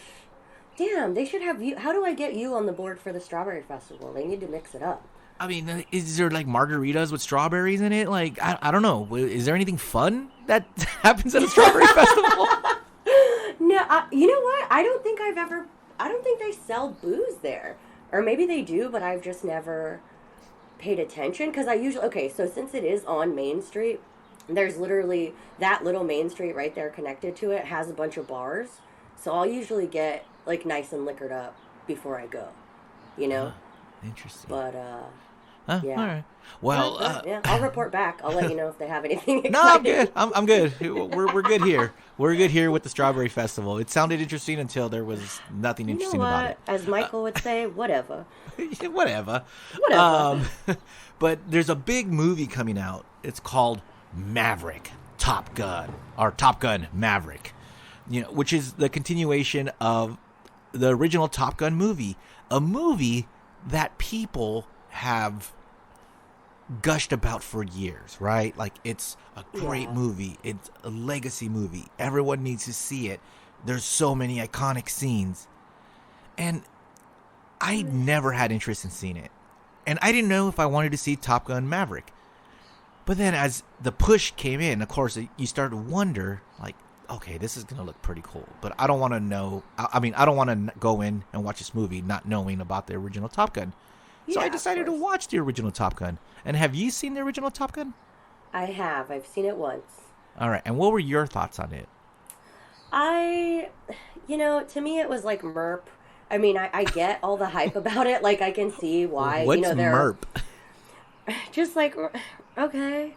[SPEAKER 2] Damn, they should have you. How do I get you on the board for the Strawberry Festival? They need to mix it up.
[SPEAKER 1] I mean, is there like margaritas with strawberries in it? Like, I don't know. Is there anything fun that happens at a strawberry festival?
[SPEAKER 2] No, you know what? I don't think they sell booze there. Or maybe they do, but I've just never paid attention. Because so since it is on Main Street, there's literally that little Main Street right there connected to it has a bunch of bars. So I'll usually get like nice and liquored up before I go, you know?
[SPEAKER 1] Interesting.
[SPEAKER 2] But, yeah.
[SPEAKER 1] All right. Well,
[SPEAKER 2] yeah, I'll report back. I'll let you know if they have anything exciting.
[SPEAKER 1] no, I'm good. I'm good. We're good here. We're good here with the Strawberry Festival. It sounded interesting until there was nothing
[SPEAKER 2] You know
[SPEAKER 1] interesting
[SPEAKER 2] what?
[SPEAKER 1] about it.
[SPEAKER 2] As Michael would say, whatever.
[SPEAKER 1] Whatever.
[SPEAKER 2] Whatever.
[SPEAKER 1] But there's a big movie coming out. It's called Maverick, Top Gun, or Top Gun Maverick. You know, which is the continuation of the original Top Gun movie, a movie that people have gushed about for years, right? Like, it's a great movie. It's a legacy movie. Everyone needs to see it. There's so many iconic scenes. And I never had interest in seeing it. And I didn't know if I wanted to see Top Gun Maverick. But then as the push came in, of course, you start to wonder, like, okay, this is going to look pretty cool. But I don't want to know. I mean, I don't want to go in and watch this movie not knowing about the original Top Gun. So I decided to watch the original Top Gun. And have you seen the original Top Gun?
[SPEAKER 2] I have. I've seen it once.
[SPEAKER 1] All right. And what were your thoughts on it?
[SPEAKER 2] To me, it was like MERP. I mean, I get all the hype about it. Like, I can see why.
[SPEAKER 1] What's
[SPEAKER 2] there
[SPEAKER 1] MERP?
[SPEAKER 2] just like, okay.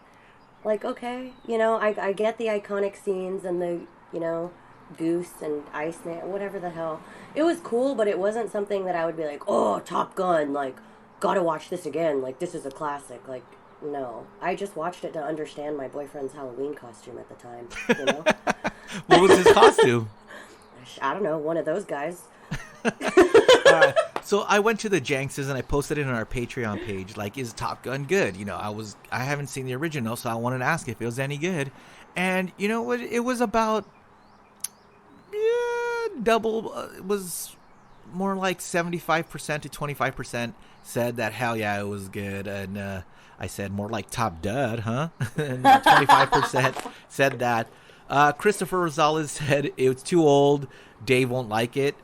[SPEAKER 2] Like, okay, I get the iconic scenes and the, Goose and Iceman, whatever the hell. It was cool, but it wasn't something that I would be like, oh, Top Gun, like, gotta watch this again. Like, this is a classic. Like, no. I just watched it to understand my boyfriend's Halloween costume at the time,
[SPEAKER 1] What was his costume?
[SPEAKER 2] I don't know, one of those guys.
[SPEAKER 1] So I went to the Jankstas and I posted it on our Patreon page. Like, is Top Gun good? I haven't seen the original, so I wanted to ask if it was any good. And you know what? It was about double. It was more like 75% to 25% said that hell yeah, it was good, and I said more like top dud, huh? And 25% said that. Christopher Rosales said it was too old. Dave won't like it.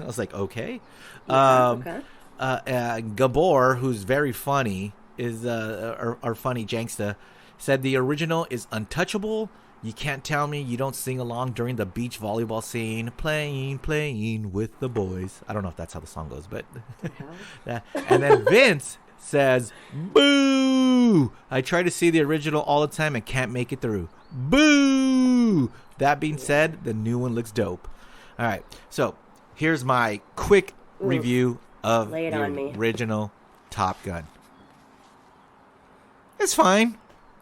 [SPEAKER 1] I was like, okay.
[SPEAKER 2] Okay.
[SPEAKER 1] Gabor, who's very funny, is our funny Janksta, said the original is untouchable. You can't tell me you don't sing along during the beach volleyball scene, playing with the boys. I don't know if that's how the song goes, but and then Vince says, boo! I try to see the original all the time and can't make it through. Boo! That being said, the new one looks dope. All right, so here's my quick review of the original Top Gun. It's fine.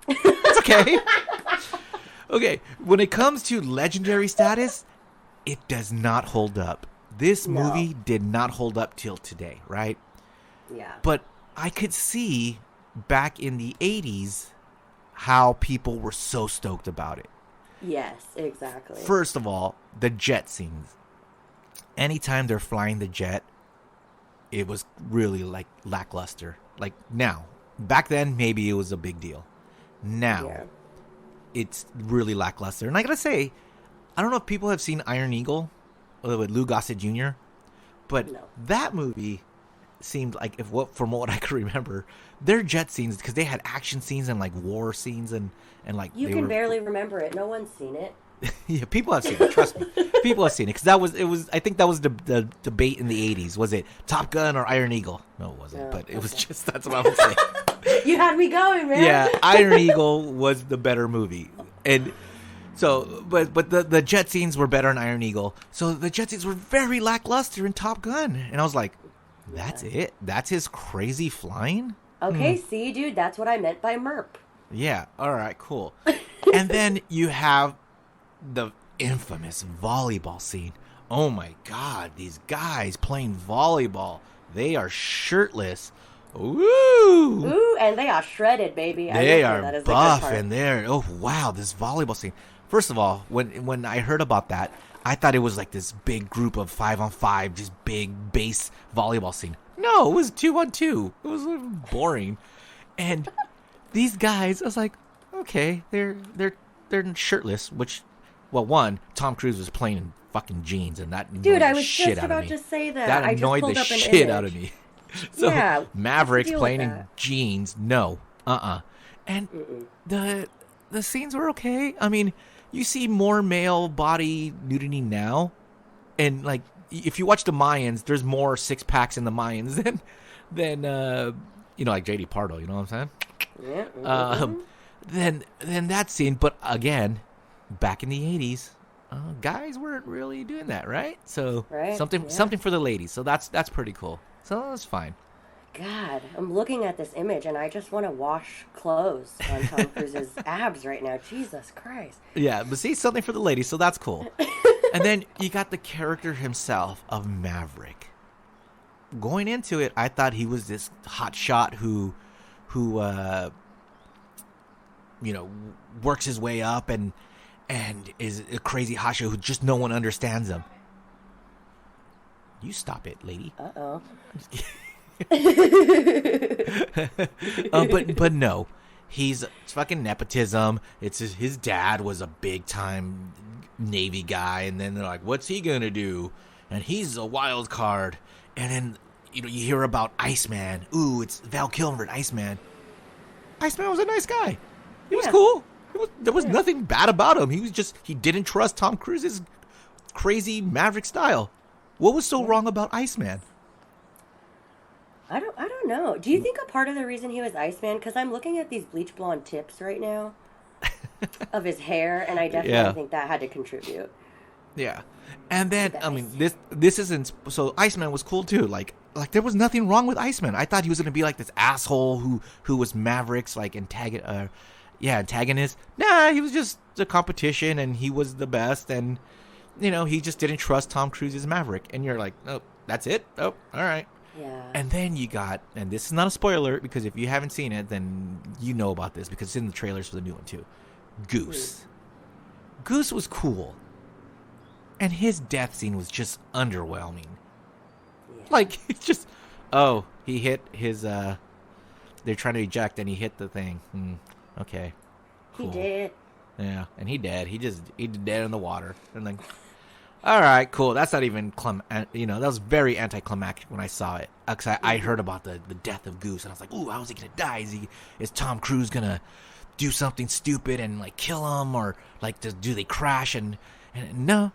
[SPEAKER 1] It's okay. Okay, when it comes to legendary status, it does not hold up. This movie did not hold up till today, right?
[SPEAKER 2] Yeah.
[SPEAKER 1] But I could see back in the 80s how people were so stoked about it.
[SPEAKER 2] Yes, exactly.
[SPEAKER 1] First of all, the jet scenes. Anytime they're flying the jet, it was really like lackluster. Like now. Back then, maybe it was a big deal. Now, it's really lackluster. And I gotta say, I don't know if people have seen Iron Eagle with Lou Gossett Jr., but that movie seemed like, from what I can remember, their jet scenes, because they had action scenes and like war scenes and like
[SPEAKER 2] you can barely remember it. No one's seen it.
[SPEAKER 1] Yeah, people have seen it. Trust me, people have seen it because I think that was the debate in the 80s. Was it Top Gun or Iron Eagle? No, it wasn't. But it was just, that's what I would say.
[SPEAKER 2] You had me going, man.
[SPEAKER 1] Yeah, Iron Eagle was the better movie, and so but the jet scenes were better in Iron Eagle. So the jet scenes were very lackluster in Top Gun, and I was like, that's it. That's his crazy flying.
[SPEAKER 2] Okay, see, dude, that's what I meant by MERP.
[SPEAKER 1] Yeah. All right. Cool. And then you have the infamous volleyball scene. Oh my God, these guys playing volleyball. They are shirtless. Ooh,
[SPEAKER 2] and they are shredded, baby.
[SPEAKER 1] They are buff, and they're wow, this volleyball scene. First of all, when I heard about that, I thought it was like this big group of 5-on-5, just big base volleyball scene. No, it was 2-on-2. It was boring, and these guys, I was like, okay, they're shirtless, which. Well, one, Tom Cruise was playing in fucking jeans, and that annoyed the shit out of me.
[SPEAKER 2] Dude, I was just about to say that.
[SPEAKER 1] That annoyed the shit out of me. So,
[SPEAKER 2] yeah,
[SPEAKER 1] Mavericks playing in jeans, no. And the scenes were okay. I mean, you see more male body nudity now, and like, if you watch the Mayans, there's more six-packs in the Mayans than like J.D. Pardo, you know what I'm saying?
[SPEAKER 2] Yeah.
[SPEAKER 1] Then that scene, but again, back in the 80s, guys weren't really doing that, right? So something for the ladies. So that's pretty cool. So that's fine.
[SPEAKER 2] God, I'm looking at this image and I just want to wash clothes on Tom Cruise's abs right now. Jesus Christ.
[SPEAKER 1] Yeah, but see, something for the ladies. So that's cool. And then you got the character himself of Maverick. Going into it, I thought he was this hot shot who works his way up and is a crazy hotshot who just no one understands him. You stop it, lady.
[SPEAKER 2] Uh-oh.
[SPEAKER 1] But no, he's fucking nepotism. It's his dad was a big time Navy guy, and then they're like, what's he gonna do? And he's a wild card. And then you hear about Iceman. Ooh, it's Val Kilmer and Iceman. Iceman was a nice guy. He was cool. There was nothing bad about him. He didn't trust Tom Cruise's crazy Maverick style. What was so wrong about Iceman?
[SPEAKER 2] I don't know. Do you think a part of the reason he was Iceman, because I'm looking at these bleach blonde tips right now, of his hair, and I definitely think that had to contribute.
[SPEAKER 1] Yeah. And then, I mean, this isn't... So, Iceman was cool, too. Like there was nothing wrong with Iceman. I thought he was going to be like this asshole who was Maverick's, like, antagonist. Nah, he was just a competition, and he was the best, and, you know, he just didn't trust Tom Cruise as Maverick. And you're like, oh, that's it? Oh, all right.
[SPEAKER 2] Yeah.
[SPEAKER 1] And then you got... And this is not a spoiler, because if you haven't seen it, then you know about this, because it's in the trailers for the new one, too. Goose. Goose was cool. And his death scene was just underwhelming. Yeah. Like, it's just... Oh, he hit his... They're trying to eject, and he hit the thing. Okay. Cool.
[SPEAKER 2] He did.
[SPEAKER 1] Yeah, and he dead. He dead in the water. And like... All right, cool. That's not even... that was very anticlimactic when I saw it. Because I heard about the death of Goose, and I was like, ooh, how is he going to die? Is Tom Cruise going to do something stupid and, like, kill him? Or, like, do they crash and no.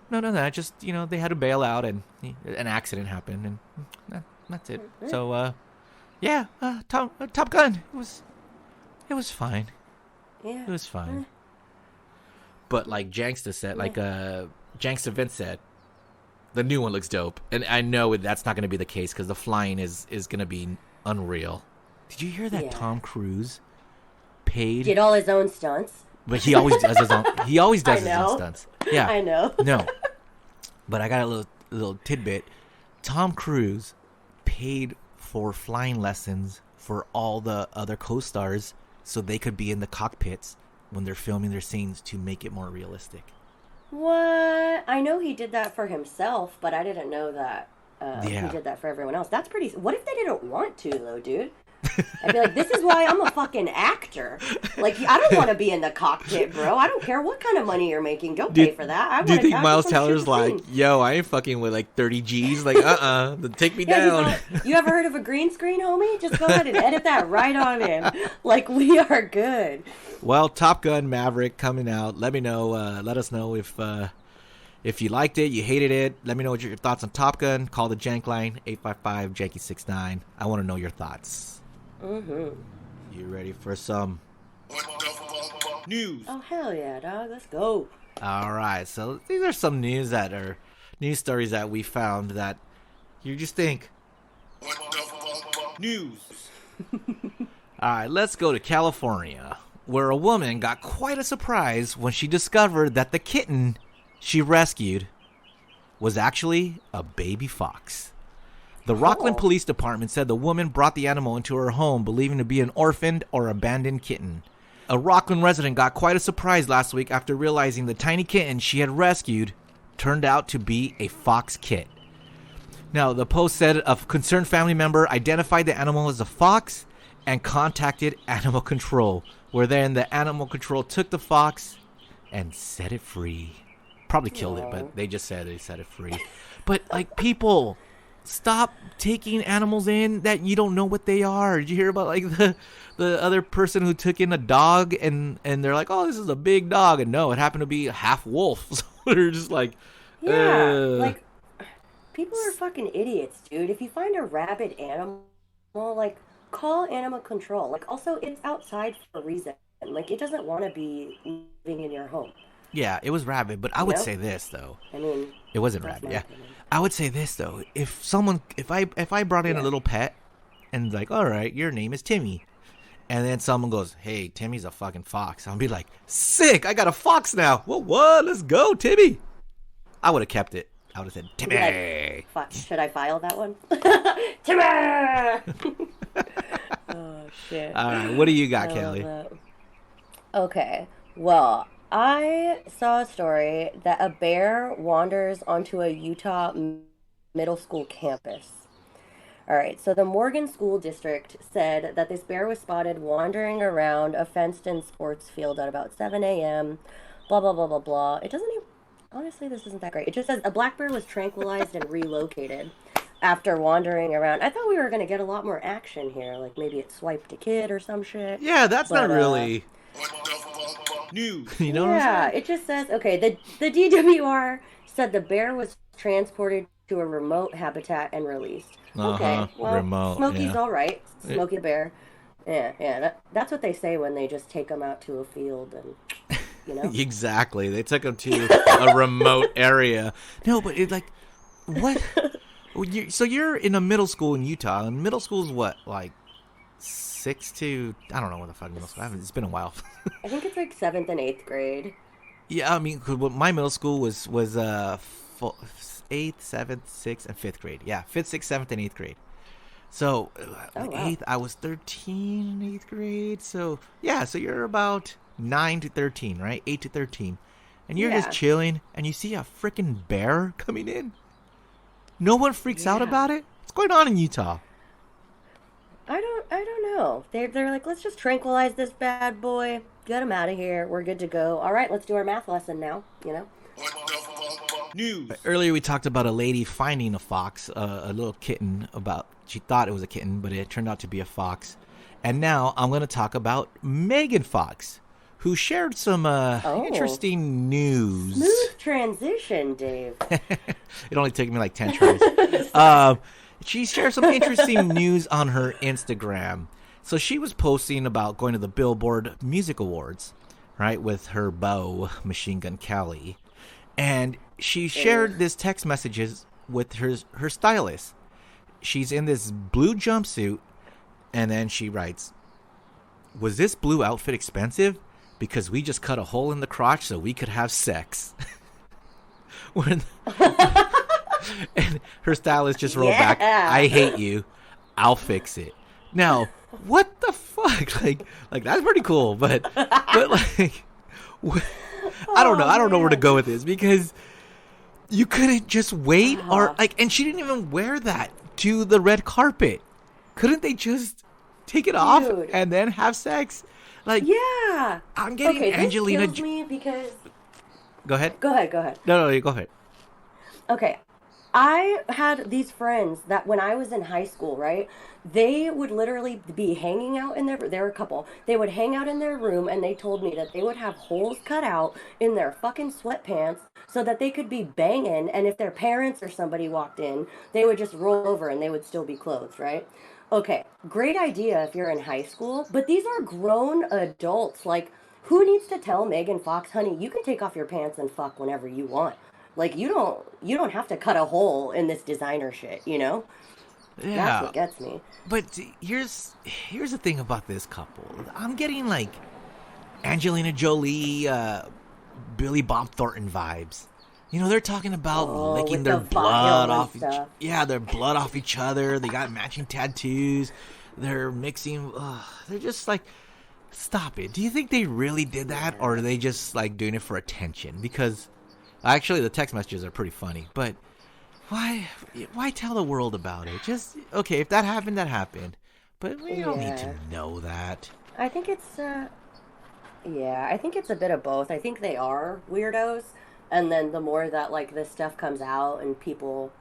[SPEAKER 1] Just, they had to bail out, and an accident happened, and that's it. So, Top Gun. It was fine.
[SPEAKER 2] Yeah.
[SPEAKER 1] It was fine. But like Janksta said, Janksta Vince said, the new one looks dope, and I know that's not going to be the case because the flying is going to be unreal. Did you hear that Tom Cruise did
[SPEAKER 2] all his own stunts?
[SPEAKER 1] But he always does his own. He always does his own stunts. Yeah,
[SPEAKER 2] I know.
[SPEAKER 1] No, but I got a little tidbit. Tom Cruise paid for flying lessons for all the other co-stars so they could be in the cockpits when they're filming their scenes to make it more realistic.
[SPEAKER 2] What? I know he did that for himself, but I didn't know that he did that for everyone else. That's pretty... What if they didn't want to, though, dude? I'd be like, this is why I'm a fucking actor. Like, I don't want to be in the cockpit, bro. I don't care what kind of money you're making. Don't pay for that.
[SPEAKER 1] Do you think Miles Teller's like, yo, I ain't fucking with like 30 G's? Like, take me down.
[SPEAKER 2] Like, you ever heard of a green screen, homie? Just go ahead and edit that right on in. Like, we are good.
[SPEAKER 1] Well, Top Gun Maverick coming out. Let me know. Let us know if you liked it, you hated it. Let me know what your thoughts on Top Gun. Call the Jank line, 855-JANKY69. I want to know your thoughts.
[SPEAKER 2] Mm-hmm.
[SPEAKER 1] You ready for some news?
[SPEAKER 2] Oh, hell yeah, dog. Let's go.
[SPEAKER 1] All right. So these are some news stories that we found that you just think, news. All right. Let's go to California, where a woman got quite a surprise when she discovered that the kitten she rescued was actually a baby fox. The Rockland Police Department said the woman brought the animal into her home believing to be an orphaned or abandoned kitten. A Rockland resident got quite a surprise last week after realizing the tiny kitten she had rescued turned out to be a fox kit. Now, the post said a concerned family member identified the animal as a fox and contacted animal control, where then the animal control took the fox and set it free. Probably killed it, but they just said they set it free. But, like, people... Stop taking animals in that you don't know what they are. Did you hear about like the other person who took in a dog and they're like, oh, this is a big dog, and no, it happened to be a half wolf. So they're just like,
[SPEAKER 2] like people are fucking idiots, dude. If you find a rabid animal, like call animal control. Like also, it's outside for a reason. Like it doesn't want to be living in your home.
[SPEAKER 1] Yeah, it was rabid, but I would say this though.
[SPEAKER 2] I mean,
[SPEAKER 1] it wasn't rabid. Yeah. I would say this though: if I brought in a little pet, and like, all right, your name is Timmy, and then someone goes, hey, Timmy's a fucking fox, I'll be like, sick! I got a fox now. Well, what? Let's go, Timmy. I would have kept it. I would have said, Timmy.
[SPEAKER 2] Like, should I file that one? Timmy. Oh shit!
[SPEAKER 1] All right, what do you got, Kelly?
[SPEAKER 2] Okay, well. I saw a story that a bear wanders onto a Utah middle school campus. All right, so the Morgan School District said that this bear was spotted wandering around a fenced-in sports field at about 7 a.m., blah, blah, blah, blah, blah. It doesn't even... Honestly, this isn't that great. It just says a black bear was tranquilized and relocated after wandering around. I thought we were going to get a lot more action here, like maybe it swiped a kid or some shit.
[SPEAKER 1] Yeah, that's not really... news. You know what I'm saying?
[SPEAKER 2] It just says, okay, the DWR said the bear was transported to a remote habitat and released. Okay, well,
[SPEAKER 1] remote,
[SPEAKER 2] Smokey's all right. Smokey the bear. Yeah, that's what they say when they just take them out to a field and you know?
[SPEAKER 1] Exactly. They took him to a remote area. No, but it's like, what? So you're in a middle school in Utah, and middle school is what, like 6 to, I don't know what the fuck middle school. It's been a while.
[SPEAKER 2] I think it's like 7th and 8th grade.
[SPEAKER 1] Yeah, I mean, 'cause my middle school was 8th, 7th, 6th, and 5th grade. Yeah, 5th, 6th, 7th, and 8th grade. So,
[SPEAKER 2] wow.
[SPEAKER 1] 8th, I was 13 in 8th grade. So, yeah, so you're about 9 to 13, right? 8 to 13. And you're just chilling, and you see a freaking bear coming in. No one freaks out about it? What's going on in Utah?
[SPEAKER 2] I don't know. They're like, let's just tranquilize this bad boy. Get him out of here. We're good to go. All right, let's do our math lesson now, you know?
[SPEAKER 6] News.
[SPEAKER 1] Earlier we talked about a lady finding a fox, a little kitten. She thought it was a kitten, but it turned out to be a fox. And now I'm going to talk about Megan Fox, who shared some interesting news.
[SPEAKER 2] Smooth transition, Dave.
[SPEAKER 1] It only took me like 10 tries. She shared some interesting news on her Instagram. So she was posting about going to the Billboard Music Awards, right, with her beau, Machine Gun Kelly. And she shared this text messages with her stylist. She's in this blue jumpsuit, and then she writes, "Was this blue outfit expensive? Because we just cut a hole in the crotch so we could have sex." And her stylist just wrote back, "I hate you. I'll fix it." Now, what the fuck? Like that's pretty cool, but like, I don't know. I don't know where to go with this, because you couldn't just wait, or like, and she didn't even wear that to the red carpet. Couldn't they just take it off and then have sex? Like,
[SPEAKER 2] yeah,
[SPEAKER 1] I'm getting Angelina.
[SPEAKER 2] This kills me because.
[SPEAKER 1] Go ahead.
[SPEAKER 2] Go ahead.
[SPEAKER 1] No, you go ahead.
[SPEAKER 2] Okay. I had these friends that when I was in high school, right, they would literally be hanging out in there were a couple, they would hang out in their room, and they told me that they would have holes cut out in their fucking sweatpants so that they could be banging, and if their parents or somebody walked in, they would just roll over and they would still be clothed, right? Okay, great idea if you're in high school, but these are grown adults. Like, who needs to tell Megan Fox, honey, you can take off your pants and fuck whenever you want? Like, you don't have to cut a hole in this designer shit, you know?
[SPEAKER 1] Yeah.
[SPEAKER 2] That's what gets me.
[SPEAKER 1] But here's the thing about this couple. I'm getting like Angelina Jolie, Billy Bob Thornton vibes. You know, they're talking about licking their blood off their blood off each other. They got matching tattoos. They're mixing. They're just like, stop it. Do you think they really did that, or are they just like doing it for attention? Because actually, the text messages are pretty funny, but why tell the world about it? Just, okay, if that happened, that happened. But we don't need to know that.
[SPEAKER 2] I think it's, I think it's a bit of both. I think they are weirdos, and then the more that, like, this stuff comes out and people,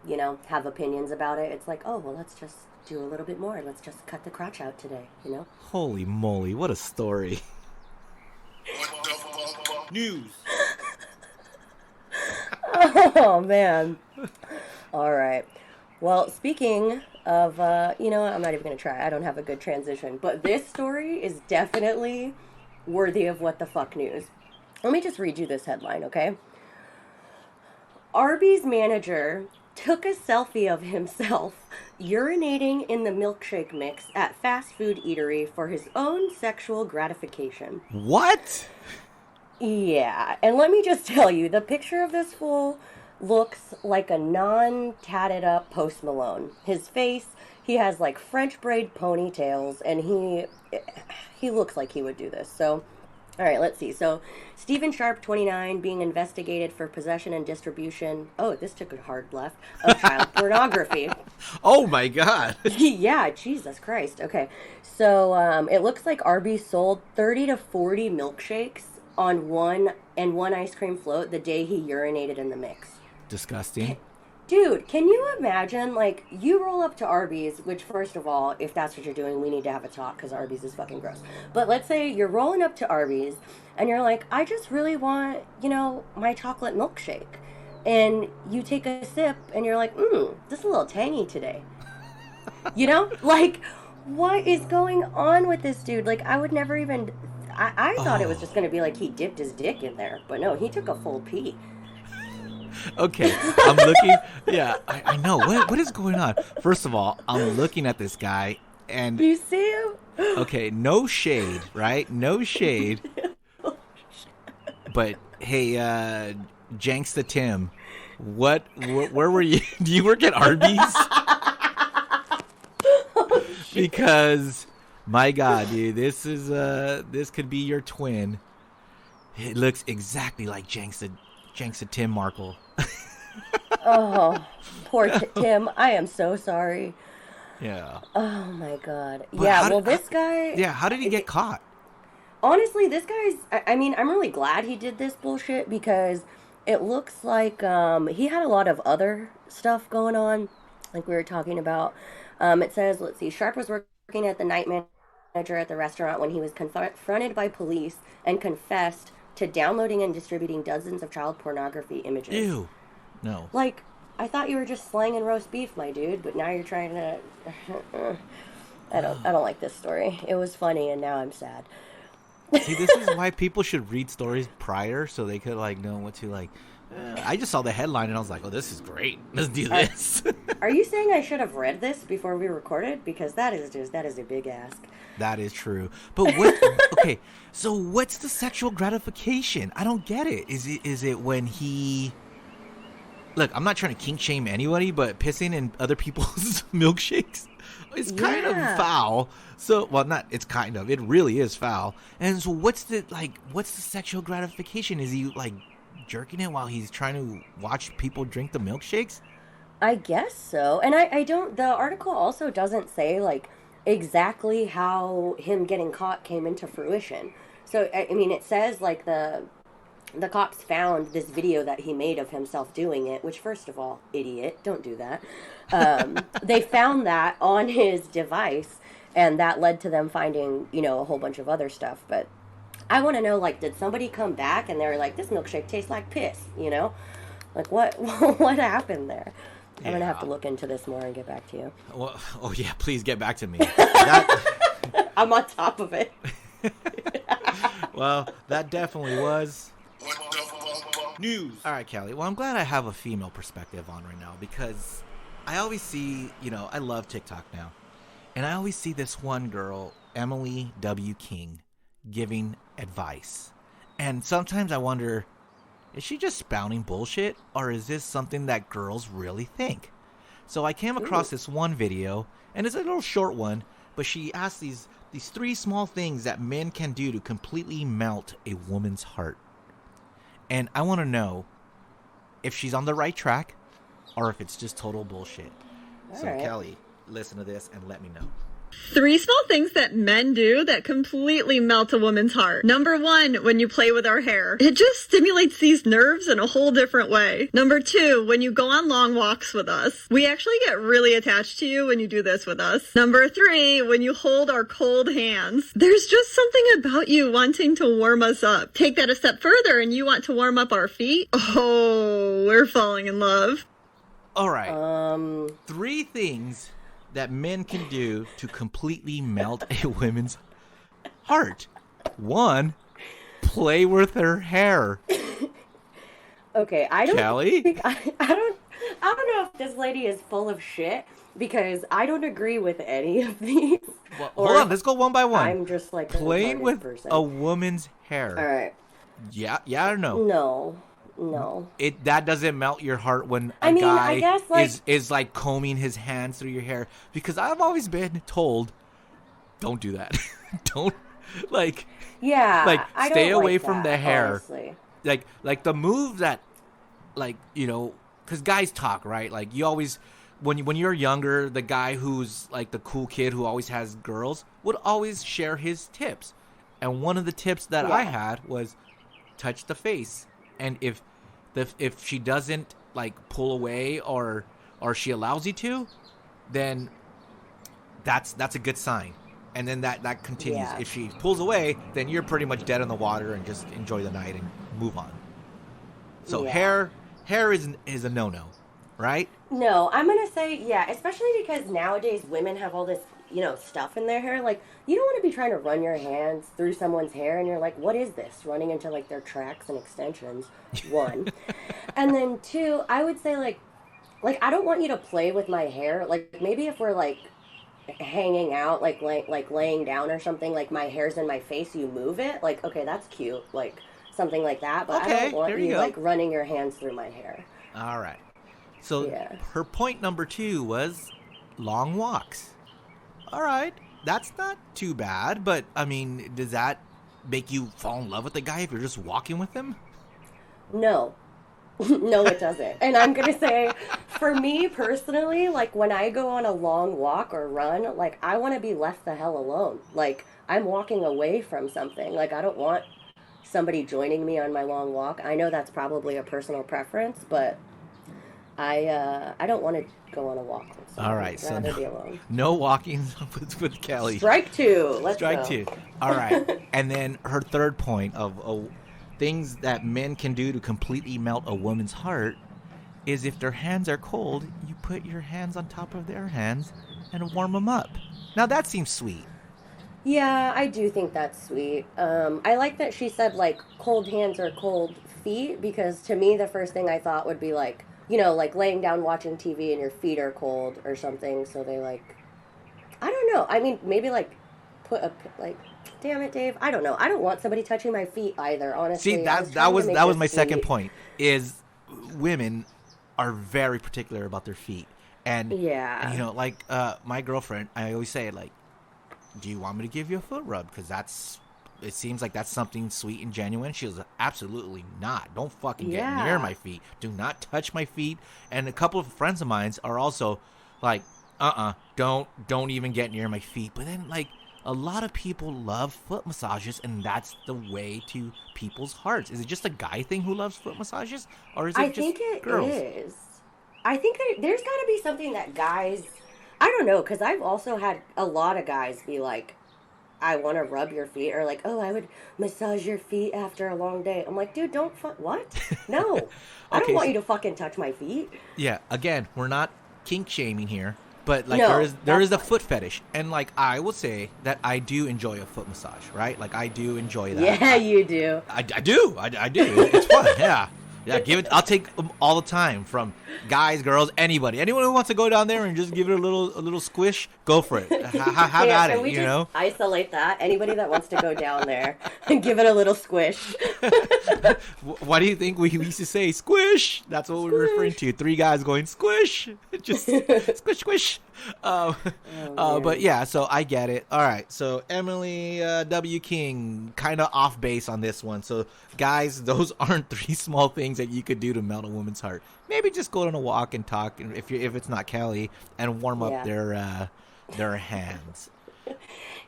[SPEAKER 2] you know, have opinions about it, it's like, oh, well, let's just do a little bit more. Let's just cut the crotch out today, you know?
[SPEAKER 1] Holy moly, what a story.
[SPEAKER 6] News.
[SPEAKER 2] Oh, man. All right. Well, speaking of, you know, I'm not even going to try. I don't have a good transition. But this story is definitely worthy of what the fuck news. Let me just read you this headline, okay? Arby's manager took a selfie of himself urinating in the milkshake mix at fast food eatery for his own sexual gratification.
[SPEAKER 1] What?
[SPEAKER 2] Yeah, and let me just tell you, the picture of this fool looks like a non-tatted up Post Malone. His face, he has like French braid ponytails, and he looks like he would do this. So, all right, let's see. So, Stephen Sharp, 29, being investigated for possession and distribution. Oh, this took a hard left. Of child pornography.
[SPEAKER 1] Oh my God.
[SPEAKER 2] Yeah, Jesus Christ. Okay, so it looks like Arby sold 30 to 40 milkshakes on one ice cream float the day he urinated in the mix.
[SPEAKER 1] Disgusting.
[SPEAKER 2] Dude, can you imagine, like, you roll up to Arby's, which, first of all, if that's what you're doing, we need to have a talk, because Arby's is fucking gross. But let's say you're rolling up to Arby's, and you're like, I just really want, you know, my chocolate milkshake. And you take a sip, and you're like, this is a little tangy today. You know? Like, what is going on with this dude? Like, I I thought it was just going to be like he dipped his dick in there. But no, he took a full pee.
[SPEAKER 1] Okay, I'm looking. Yeah, I know. What is going on? First of all, I'm looking at this guy, and
[SPEAKER 2] You see him?
[SPEAKER 1] okay, no shade, right? No shade. But hey, Janksta Tim, where were you? Do you work at Arby's? Because my God, dude, this could be your twin. It looks exactly like Janksta Tim Markle.
[SPEAKER 2] Oh, poor Tim. I am so sorry.
[SPEAKER 1] Yeah.
[SPEAKER 2] Oh my God.
[SPEAKER 1] But
[SPEAKER 2] Yeah. Well, this guy.
[SPEAKER 1] Yeah. How did he get caught?
[SPEAKER 2] Honestly, this guy's. I mean, I'm really glad he did this bullshit because it looks like he had a lot of other stuff going on, like we were talking about. It says, let's see, Sharp was working at the night manager at the restaurant when he was confronted by police and confessed to downloading and distributing dozens of child pornography images.
[SPEAKER 1] Ew. No.
[SPEAKER 2] Like, I thought you were just slanging roast beef, my dude, but now you're trying to. I don't like this story. It was funny, and now I'm sad.
[SPEAKER 1] See, this is why people should read stories prior so they could like know what to like. I just saw the headline and I was like, "Oh, this is great. Let's do this."
[SPEAKER 2] Are you saying I should have read this before we recorded? Because that is a big ask.
[SPEAKER 1] That is true. But what? Okay, so what's the sexual gratification? I don't get it. Is it when he? Look, I'm not trying to kink shame anybody, but pissing in other people's milkshakes is kind of foul. So, well, not. It's kind of. It really is foul. And so, what's the sexual gratification? Is he like jerking it while he's trying to watch people drink the milkshakes?
[SPEAKER 2] I guess so. And I don't. The article also doesn't say like exactly how him getting caught came into fruition. So, I mean, it says like the cops found this video that he made of himself doing it, which, first of all, idiot, don't do that. They found that on his device, and that led to them finding, a whole bunch of other stuff. But I want to know, like, did somebody come back and they were like, this milkshake tastes like piss, Like, what happened there? I'm going to have to look into this more and get back to you.
[SPEAKER 1] Well, oh, yeah, please get back to me.
[SPEAKER 2] I'm on top of it.
[SPEAKER 1] Well, that definitely was news. All right, Kelly. Well, I'm glad I have a female perspective on right now because I always see, I love TikTok now. And I always see this one girl, Emily W. King, giving advice. And sometimes I wonder, is she just spouting bullshit? Or is this something that girls really think? So I came across this one video, and it's a little short one, but she asked these 3 small things that men can do to completely melt a woman's heart. And I want to know if she's on the right track or if it's just total bullshit. So,
[SPEAKER 2] right.
[SPEAKER 1] Kelly, listen to this and let me know.
[SPEAKER 8] 3 small things that men do that completely melt a woman's heart. Number 1, when you play with our hair. It just stimulates these nerves in a whole different way. Number 2, when you go on long walks with us. We actually get really attached to you when you do this with us. Number 3, when you hold our cold hands. There's just something about you wanting to warm us up. Take that a step further and you want to warm up our feet. Oh, we're falling in love.
[SPEAKER 1] All right. 3 things that men can do to completely melt a woman's heart. 1, play with her hair.
[SPEAKER 2] Okay, I don't
[SPEAKER 1] Kelly?
[SPEAKER 2] think I don't know if this lady is full of shit because I don't agree with any of these.
[SPEAKER 1] Well, hold on, let's go one by one.
[SPEAKER 2] I'm just like
[SPEAKER 1] playing with
[SPEAKER 2] person.
[SPEAKER 1] a woman's hair.
[SPEAKER 2] All right.
[SPEAKER 1] Yeah or no?
[SPEAKER 2] No.
[SPEAKER 1] That doesn't melt your heart when a
[SPEAKER 2] I
[SPEAKER 1] guy
[SPEAKER 2] guess, like,
[SPEAKER 1] is like combing his hands through your hair, because I've always been told, don't do that. Don't
[SPEAKER 2] I
[SPEAKER 1] stay
[SPEAKER 2] don't
[SPEAKER 1] away
[SPEAKER 2] like
[SPEAKER 1] from
[SPEAKER 2] that,
[SPEAKER 1] the hair.
[SPEAKER 2] honestly.
[SPEAKER 1] Like the move that, because guys talk, right? Like you always, when you're younger, the guy who's like the cool kid who always has girls would always share his tips, and one of the tips that I had was touch the face, and if she doesn't like pull away or she allows you to, then that's a good sign. And then that continues.
[SPEAKER 2] Yeah.
[SPEAKER 1] If she pulls away, then you're pretty much dead in the water and just enjoy the night and move on. So hair is a no-no, right?
[SPEAKER 2] No, I'm going to say, especially because nowadays women have all this stuff in their hair. Like, you don't want to be trying to run your hands through someone's hair and you're like, what is this? Running into, like, their tracks and extensions, one. And then two, I would say, like, I don't want you to play with my hair. Like, maybe if we're, like, hanging out, like laying down or something, like my hair's in my face, you move it. Like, okay, that's cute. Like, something like that. But
[SPEAKER 1] Okay,
[SPEAKER 2] I don't want
[SPEAKER 1] there you
[SPEAKER 2] you,
[SPEAKER 1] go.
[SPEAKER 2] like, running your hands through my hair.
[SPEAKER 1] All right. So
[SPEAKER 2] Yeah.
[SPEAKER 1] her point number 2 was long walks. All right. That's not too bad, but, I mean, does that make you fall in love with the guy if you're just walking with him?
[SPEAKER 2] No. No, it doesn't. And I'm going to say, for me personally, like, when I go on a long walk or run, like, I want to be left the hell alone. Like, I'm walking away from something. Like, I don't want somebody joining me on my long walk. I know that's probably a personal preference, but I don't want to go on a walk with somebody.
[SPEAKER 1] All right,
[SPEAKER 2] I'd
[SPEAKER 1] so
[SPEAKER 2] rather be alone.
[SPEAKER 1] no walking with Kelly.
[SPEAKER 2] Strike two. Let's
[SPEAKER 1] Strike
[SPEAKER 2] go.
[SPEAKER 1] 2. All right. And then her third point of things that men can do to completely melt a woman's heart is if their hands are cold, you put your hands on top of their hands and warm them up. Now that seems sweet.
[SPEAKER 2] Yeah, I do think that's sweet. I like that she said, like, cold hands or cold feet, because to me the first thing I thought would be, like, like laying down watching TV and your feet are cold or something, so they, like, I don't know. I mean, maybe, like, damn it, Dave. I don't know. I don't want somebody touching my feet either, honestly.
[SPEAKER 1] See, that was my second point, is women are very particular about their feet. And,
[SPEAKER 2] Yeah.
[SPEAKER 1] and, like, my girlfriend, I always say, like, do you want me to give you a foot rub? Because it seems like that's something sweet and genuine. She was absolutely not. Don't fucking get
[SPEAKER 2] Yeah.
[SPEAKER 1] near my feet. Do not touch my feet. And a couple of friends of mine are also like, don't even get near my feet. But then, like, a lot of people love foot massages, and that's the way to people's hearts. Is it just a guy thing who loves foot massages, or is it
[SPEAKER 2] I
[SPEAKER 1] just
[SPEAKER 2] think it
[SPEAKER 1] girls?
[SPEAKER 2] is. I think there's got to be something that guys, I don't know, because I've also had a lot of guys be like, I want to rub your feet, or like, oh, I would massage your feet after a long day. I'm like, dude, what? No. I don't
[SPEAKER 1] Okay,
[SPEAKER 2] want
[SPEAKER 1] so-
[SPEAKER 2] you to fucking touch my feet.
[SPEAKER 1] Yeah, again, we're not kink shaming here, but like
[SPEAKER 2] No,
[SPEAKER 1] there is
[SPEAKER 2] that's
[SPEAKER 1] a foot fetish, and like I will say that I do enjoy a foot massage, right? Like I do enjoy that.
[SPEAKER 2] Yeah, you do.
[SPEAKER 1] I do. It's fun. Yeah. Give it. I'll take them all the time, from guys, girls, anybody, anyone who wants to go down there and just give it a little squish. Go for it. Have
[SPEAKER 2] Yeah,
[SPEAKER 1] at
[SPEAKER 2] can
[SPEAKER 1] it.
[SPEAKER 2] we
[SPEAKER 1] You
[SPEAKER 2] just
[SPEAKER 1] know.
[SPEAKER 2] isolate that? Anybody that wants to go down there and give it a little squish.
[SPEAKER 1] Why do you think we used to say squish? That's what we're referring to. 3 guys going squish, just squish, squish. But yeah, so I get it. All right, so Emily W. King, kind of off base on this one. So guys, those aren't 3 small things that you could do to melt a woman's heart. Maybe just go on a walk and talk, and if it's not Kelly, and warm up their hands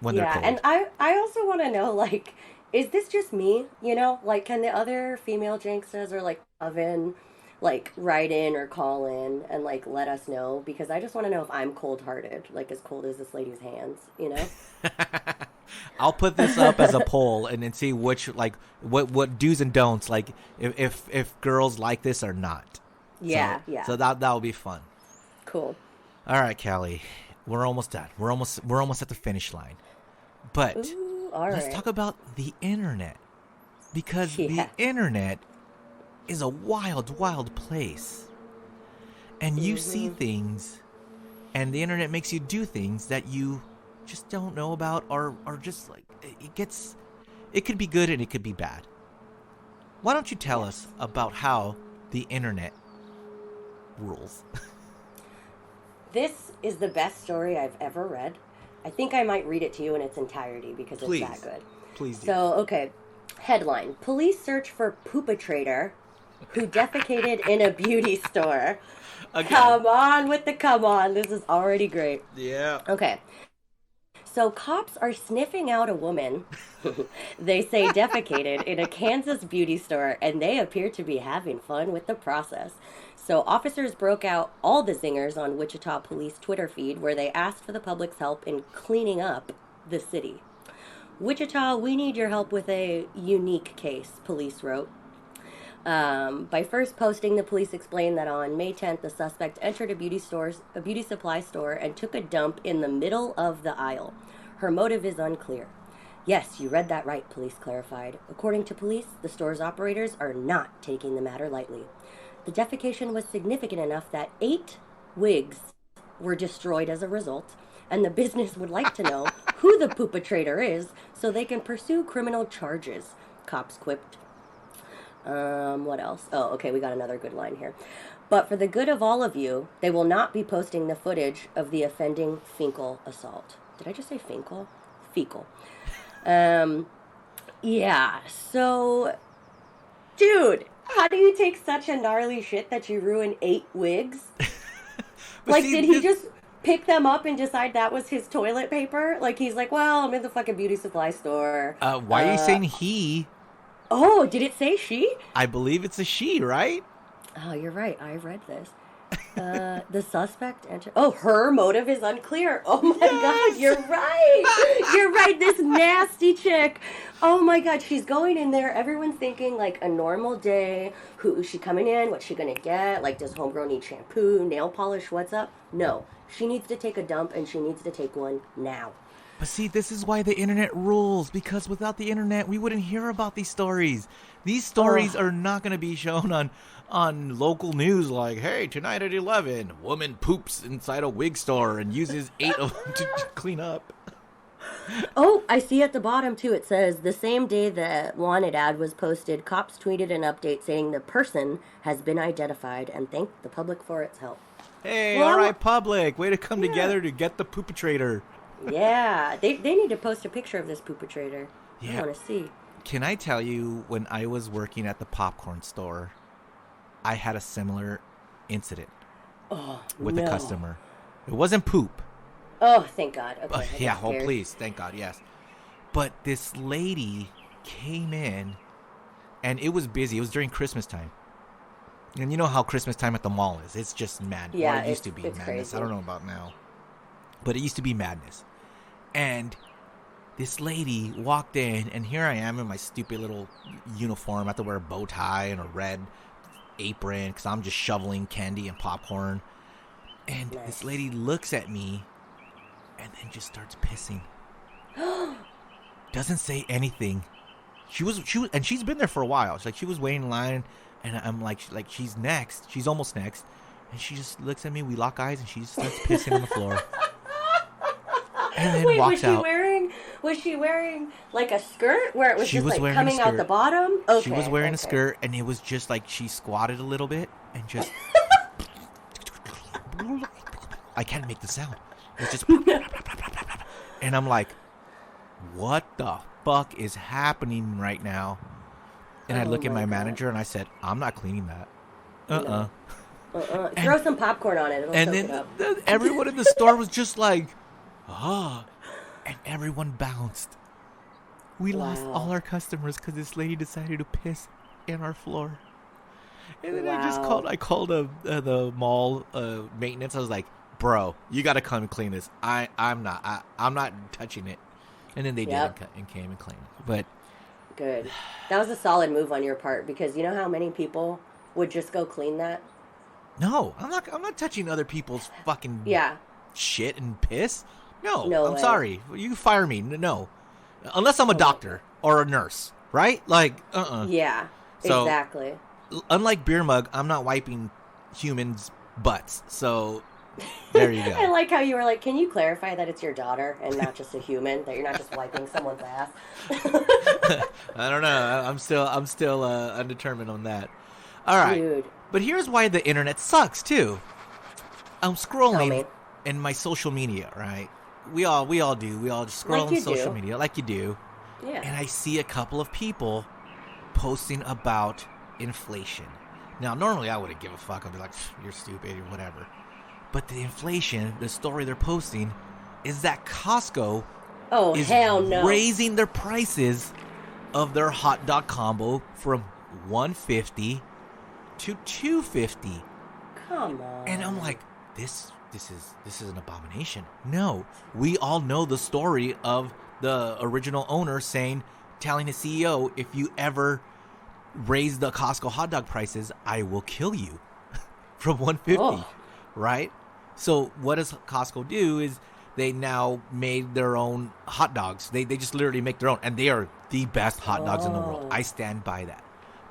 [SPEAKER 1] when they're cold.
[SPEAKER 2] And I also want to know, like, is this just me? Like, can the other female Jankstas or like oven, like, write in or call in and like let us know, because I just want to know if I'm cold-hearted, like as cold as this lady's hands.
[SPEAKER 1] I'll put this up as a poll and then see which, like, what do's and don'ts, like if girls like this or not.
[SPEAKER 2] Yeah.
[SPEAKER 1] So that'll be fun.
[SPEAKER 2] Cool.
[SPEAKER 1] All right, Callie, we're almost done. We're almost at the finish line. But
[SPEAKER 2] Ooh, all
[SPEAKER 1] let's
[SPEAKER 2] right.
[SPEAKER 1] talk about the internet, because the
[SPEAKER 2] Yeah.
[SPEAKER 1] internet is a wild, wild place, and you see things, and the internet makes you do things that you just don't know about, or just like it could be good and it could be bad. Why don't you tell us about how the internet rules?
[SPEAKER 2] This is the best story I've ever read. I think I might read it to you in its entirety because
[SPEAKER 1] Please.
[SPEAKER 2] it's that good.
[SPEAKER 1] Please do.
[SPEAKER 2] So, okay. Headline: Police search for Poopetrator who defecated in a beauty store.
[SPEAKER 1] Again.
[SPEAKER 2] Come on with the come on. This is already great.
[SPEAKER 1] Yeah.
[SPEAKER 2] Okay. So cops are sniffing out a woman, they say defecated, in a Kansas beauty store, and they appear to be having fun with the process. So officers broke out all the zingers on Wichita Police Twitter feed, where they asked for the public's help in cleaning up the city. Wichita, we need your help with a unique case, police wrote. By first posting, the police explained that on May 10th, the suspect entered a beauty supply store and took a dump in the middle of the aisle. Her motive is unclear. Yes, you read that right, police clarified. According to police, the store's operators are not taking the matter lightly. The defecation was significant enough that 8 wigs were destroyed as a result, and the business would like to know who the Poopetrator is so they can pursue criminal charges, cops quipped. What else? Oh, okay, we got another good line here. But for the good of all of you, they will not be posting the footage of the offending Finkel assault. Did I just say Finkel? Fecal. Yeah, so, dude, how do you take such a gnarly shit that you ruin 8 wigs? Like, did he just pick them up and decide that was his toilet paper? Like, he's like, well, I'm in the fucking beauty supply store.
[SPEAKER 1] Why are you saying he?
[SPEAKER 2] Oh, did it say she?
[SPEAKER 1] I believe it's a she, right?
[SPEAKER 2] Oh, you're right. I read this. The suspect entered. Oh, her motive is unclear. Oh my God, you're right. You're right. This nasty chick. Oh my God, she's going in there. Everyone's thinking like a normal day. Who is she coming in? What's she gonna get? Like, does homegirl need shampoo, nail polish? What's up? No, she needs to take a dump, and she needs to take one now.
[SPEAKER 1] But see, this is why the internet rules, because without the internet, we wouldn't hear about these stories. These stories are not going to be shown on local news like, hey, tonight at 11, woman poops inside a wig store and uses 8 of them to clean up.
[SPEAKER 2] Oh, I see at the bottom, too, it says, the same day the wanted ad was posted, cops tweeted an update saying the person has been identified and thanked the public for its help.
[SPEAKER 1] Hey, well, all right, public, way to come together to get the Poopetrator.
[SPEAKER 2] Yeah, they need to post a picture of this Poopetrator. I want to see.
[SPEAKER 1] Can I tell you, when I was working at the popcorn store, I had a similar incident with a customer. It wasn't poop.
[SPEAKER 2] Oh, thank God. Okay.
[SPEAKER 1] Yeah, oh, please. Thank God, yes. But this lady came in, and it was busy. It was during Christmas time. And you know how Christmas time at the mall is. It's just madness.
[SPEAKER 2] Yeah,
[SPEAKER 1] it used to be madness.
[SPEAKER 2] Crazy.
[SPEAKER 1] I don't know about now. But it used to be madness. And this lady walked in, and here I am in my stupid little uniform. I have to wear a bow tie and a red apron because I'm just shoveling candy and popcorn. And this lady looks at me and then just starts pissing. Doesn't say anything. She was, and she's been there for a while. She was waiting in line, and I'm like she's next. She's almost next. And she just looks at me. We lock eyes, and she just starts pissing on the floor. And then walks out.
[SPEAKER 2] Was she wearing like a skirt where it was just like coming out the bottom? Okay.
[SPEAKER 1] She was wearing a skirt, and it was just like she squatted a little bit and just. I can't make the sound. It's just. And I'm like, what the fuck is happening right now? And I look at my manager and I said, I'm not cleaning that.
[SPEAKER 2] Throw some popcorn on it. It'll
[SPEAKER 1] and
[SPEAKER 2] soak
[SPEAKER 1] then
[SPEAKER 2] it up.
[SPEAKER 1] Everyone in the store was just like, and everyone bounced. We lost all our customers because this lady decided to piss in our floor. And then I called the mall maintenance. I was like, bro, you got to come and clean this. I'm not touching it. And then they did and came and cleaned it. But
[SPEAKER 2] good. That was a solid move on your part, because you know how many people would just go clean that?
[SPEAKER 1] No, I'm not touching other people's fucking shit and piss. No, I'm sorry. You can fire me. No. Unless I'm a doctor or a nurse, right? Like,
[SPEAKER 2] Yeah,
[SPEAKER 1] so,
[SPEAKER 2] exactly.
[SPEAKER 1] Unlike Beer Mug, I'm not wiping humans' butts. So, there you go.
[SPEAKER 2] I like how you were like, can you clarify that it's your daughter and not just a human? That you're not just wiping someone's ass?
[SPEAKER 1] I don't know. I'm still undetermined on that. All right.
[SPEAKER 2] Dude.
[SPEAKER 1] But here's why the internet sucks, too. I'm scrolling in my social media, right? We all do. We all just scroll on social media like you do.
[SPEAKER 2] Yeah.
[SPEAKER 1] And I see a couple of people posting about inflation. Now, normally I wouldn't give a fuck. I'd be like, you're stupid or whatever. But the inflation, the story they're posting, is that Costco is raising their prices of their hot dog combo from $1.50 to $2.50.
[SPEAKER 2] Come on.
[SPEAKER 1] And I'm like, this is an abomination. No, we all know the story of the original owner telling the CEO, if you ever raise the Costco hot dog prices, I will kill you from 150, right? So what does Costco do is they now made their own hot dogs. They just literally make their own, and they are the best hot dogs in the world. I stand by that.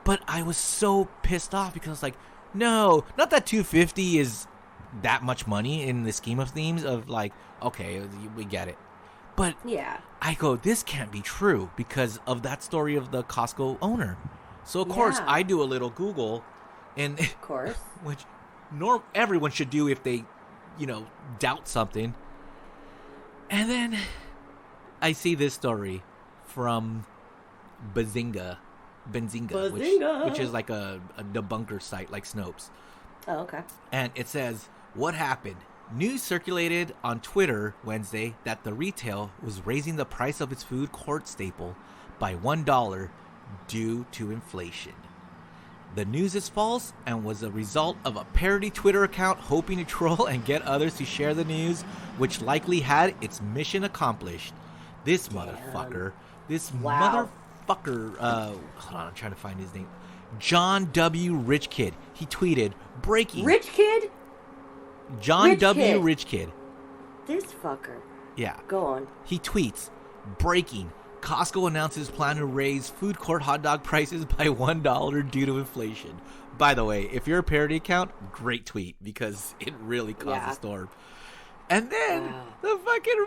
[SPEAKER 1] But I was so pissed off because I was like, no, not that 250 is that much money in the scheme of things of like, okay, we get it. But I go, this can't be true because of that story of the Costco owner. So, of course, I do a little Google, and
[SPEAKER 2] of course,
[SPEAKER 1] which everyone should do if they, doubt something. And then I see this story from Benzinga, which is like a debunker site like Snopes.
[SPEAKER 2] Oh, okay.
[SPEAKER 1] And it says, what happened? News circulated on Twitter Wednesday that the retail was raising the price of its food court staple by $1 due to inflation. The news is false and was a result of a parody Twitter account hoping to troll and get others to share the news, which likely had its mission accomplished. This motherfucker, hold on, I'm trying to find his name. John W. Rich Kid. He tweeted, breaking.
[SPEAKER 2] Rich Kid?
[SPEAKER 1] John W. Rich Kid.
[SPEAKER 2] This fucker.
[SPEAKER 1] Yeah.
[SPEAKER 2] Go on.
[SPEAKER 1] He tweets, breaking. Costco announces plan to raise food court hot dog prices by $1 due to inflation. By the way, if you're a parody account, great tweet because it really caused a storm. And then the fucking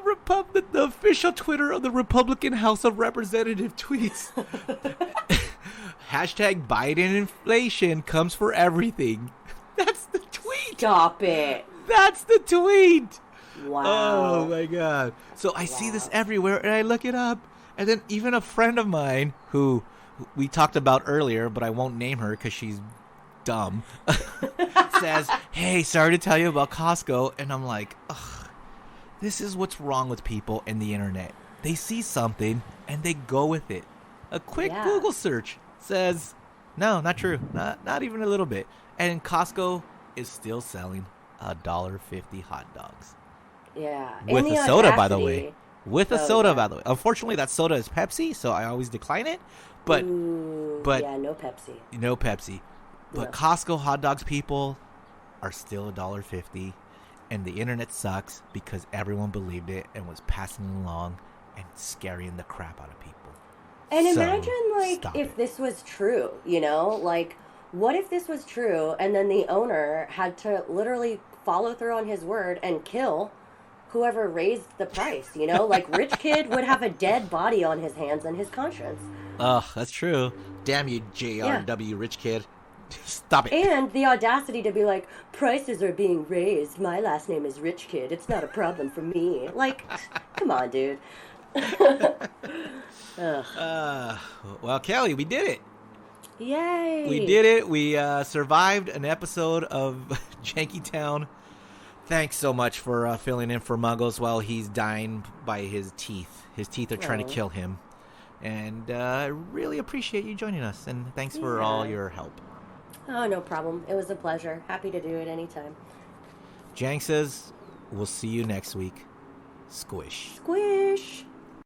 [SPEAKER 1] the official Twitter of the Republican House of Representatives tweets. Hashtag Biden inflation comes for everything. That's the tweet.
[SPEAKER 2] Stop it.
[SPEAKER 1] That's the tweet.
[SPEAKER 2] Wow.
[SPEAKER 1] Oh my God. So I see this everywhere and I look it up. And then even a friend of mine who we talked about earlier, but I won't name her because she's dumb, says, hey, sorry to tell you about Costco. And I'm like, ugh, this is what's wrong with people in the internet. They see something and they go with it. A quick Google search says, no, not true. Not even a little bit. And Costco is still selling $1.50 hot dogs.
[SPEAKER 2] Yeah.
[SPEAKER 1] With a soda, by the way. With a soda, by the way. Unfortunately, that soda is Pepsi, so I always decline it. But
[SPEAKER 2] yeah, no Pepsi.
[SPEAKER 1] No Pepsi. But Costco hot dogs, people, are still $1.50, and the internet sucks because everyone believed it and was passing it along and scaring the crap out of people.
[SPEAKER 2] And imagine, if this was true, what if this was true and then the owner had to literally follow through on his word and kill whoever raised the price, Rich Kid would have a dead body on his hands and his conscience.
[SPEAKER 1] Oh, that's true. Damn you, JRW Rich Kid. Stop it.
[SPEAKER 2] And the audacity to be like, prices are being raised. My last name is Rich Kid. It's not a problem for me. Come on, dude.
[SPEAKER 1] Well, Kelly, we did it.
[SPEAKER 2] Yay.
[SPEAKER 1] We did it. We survived an episode of Jankytown. Thanks so much for filling in for Muggles while he's dying by his teeth. His teeth are trying to kill him. And I really appreciate you joining us. And thanks for all your help.
[SPEAKER 2] Oh, no problem. It was a pleasure. Happy to do it anytime.
[SPEAKER 1] Jank says, we'll see you next week. Squish.
[SPEAKER 2] Squish.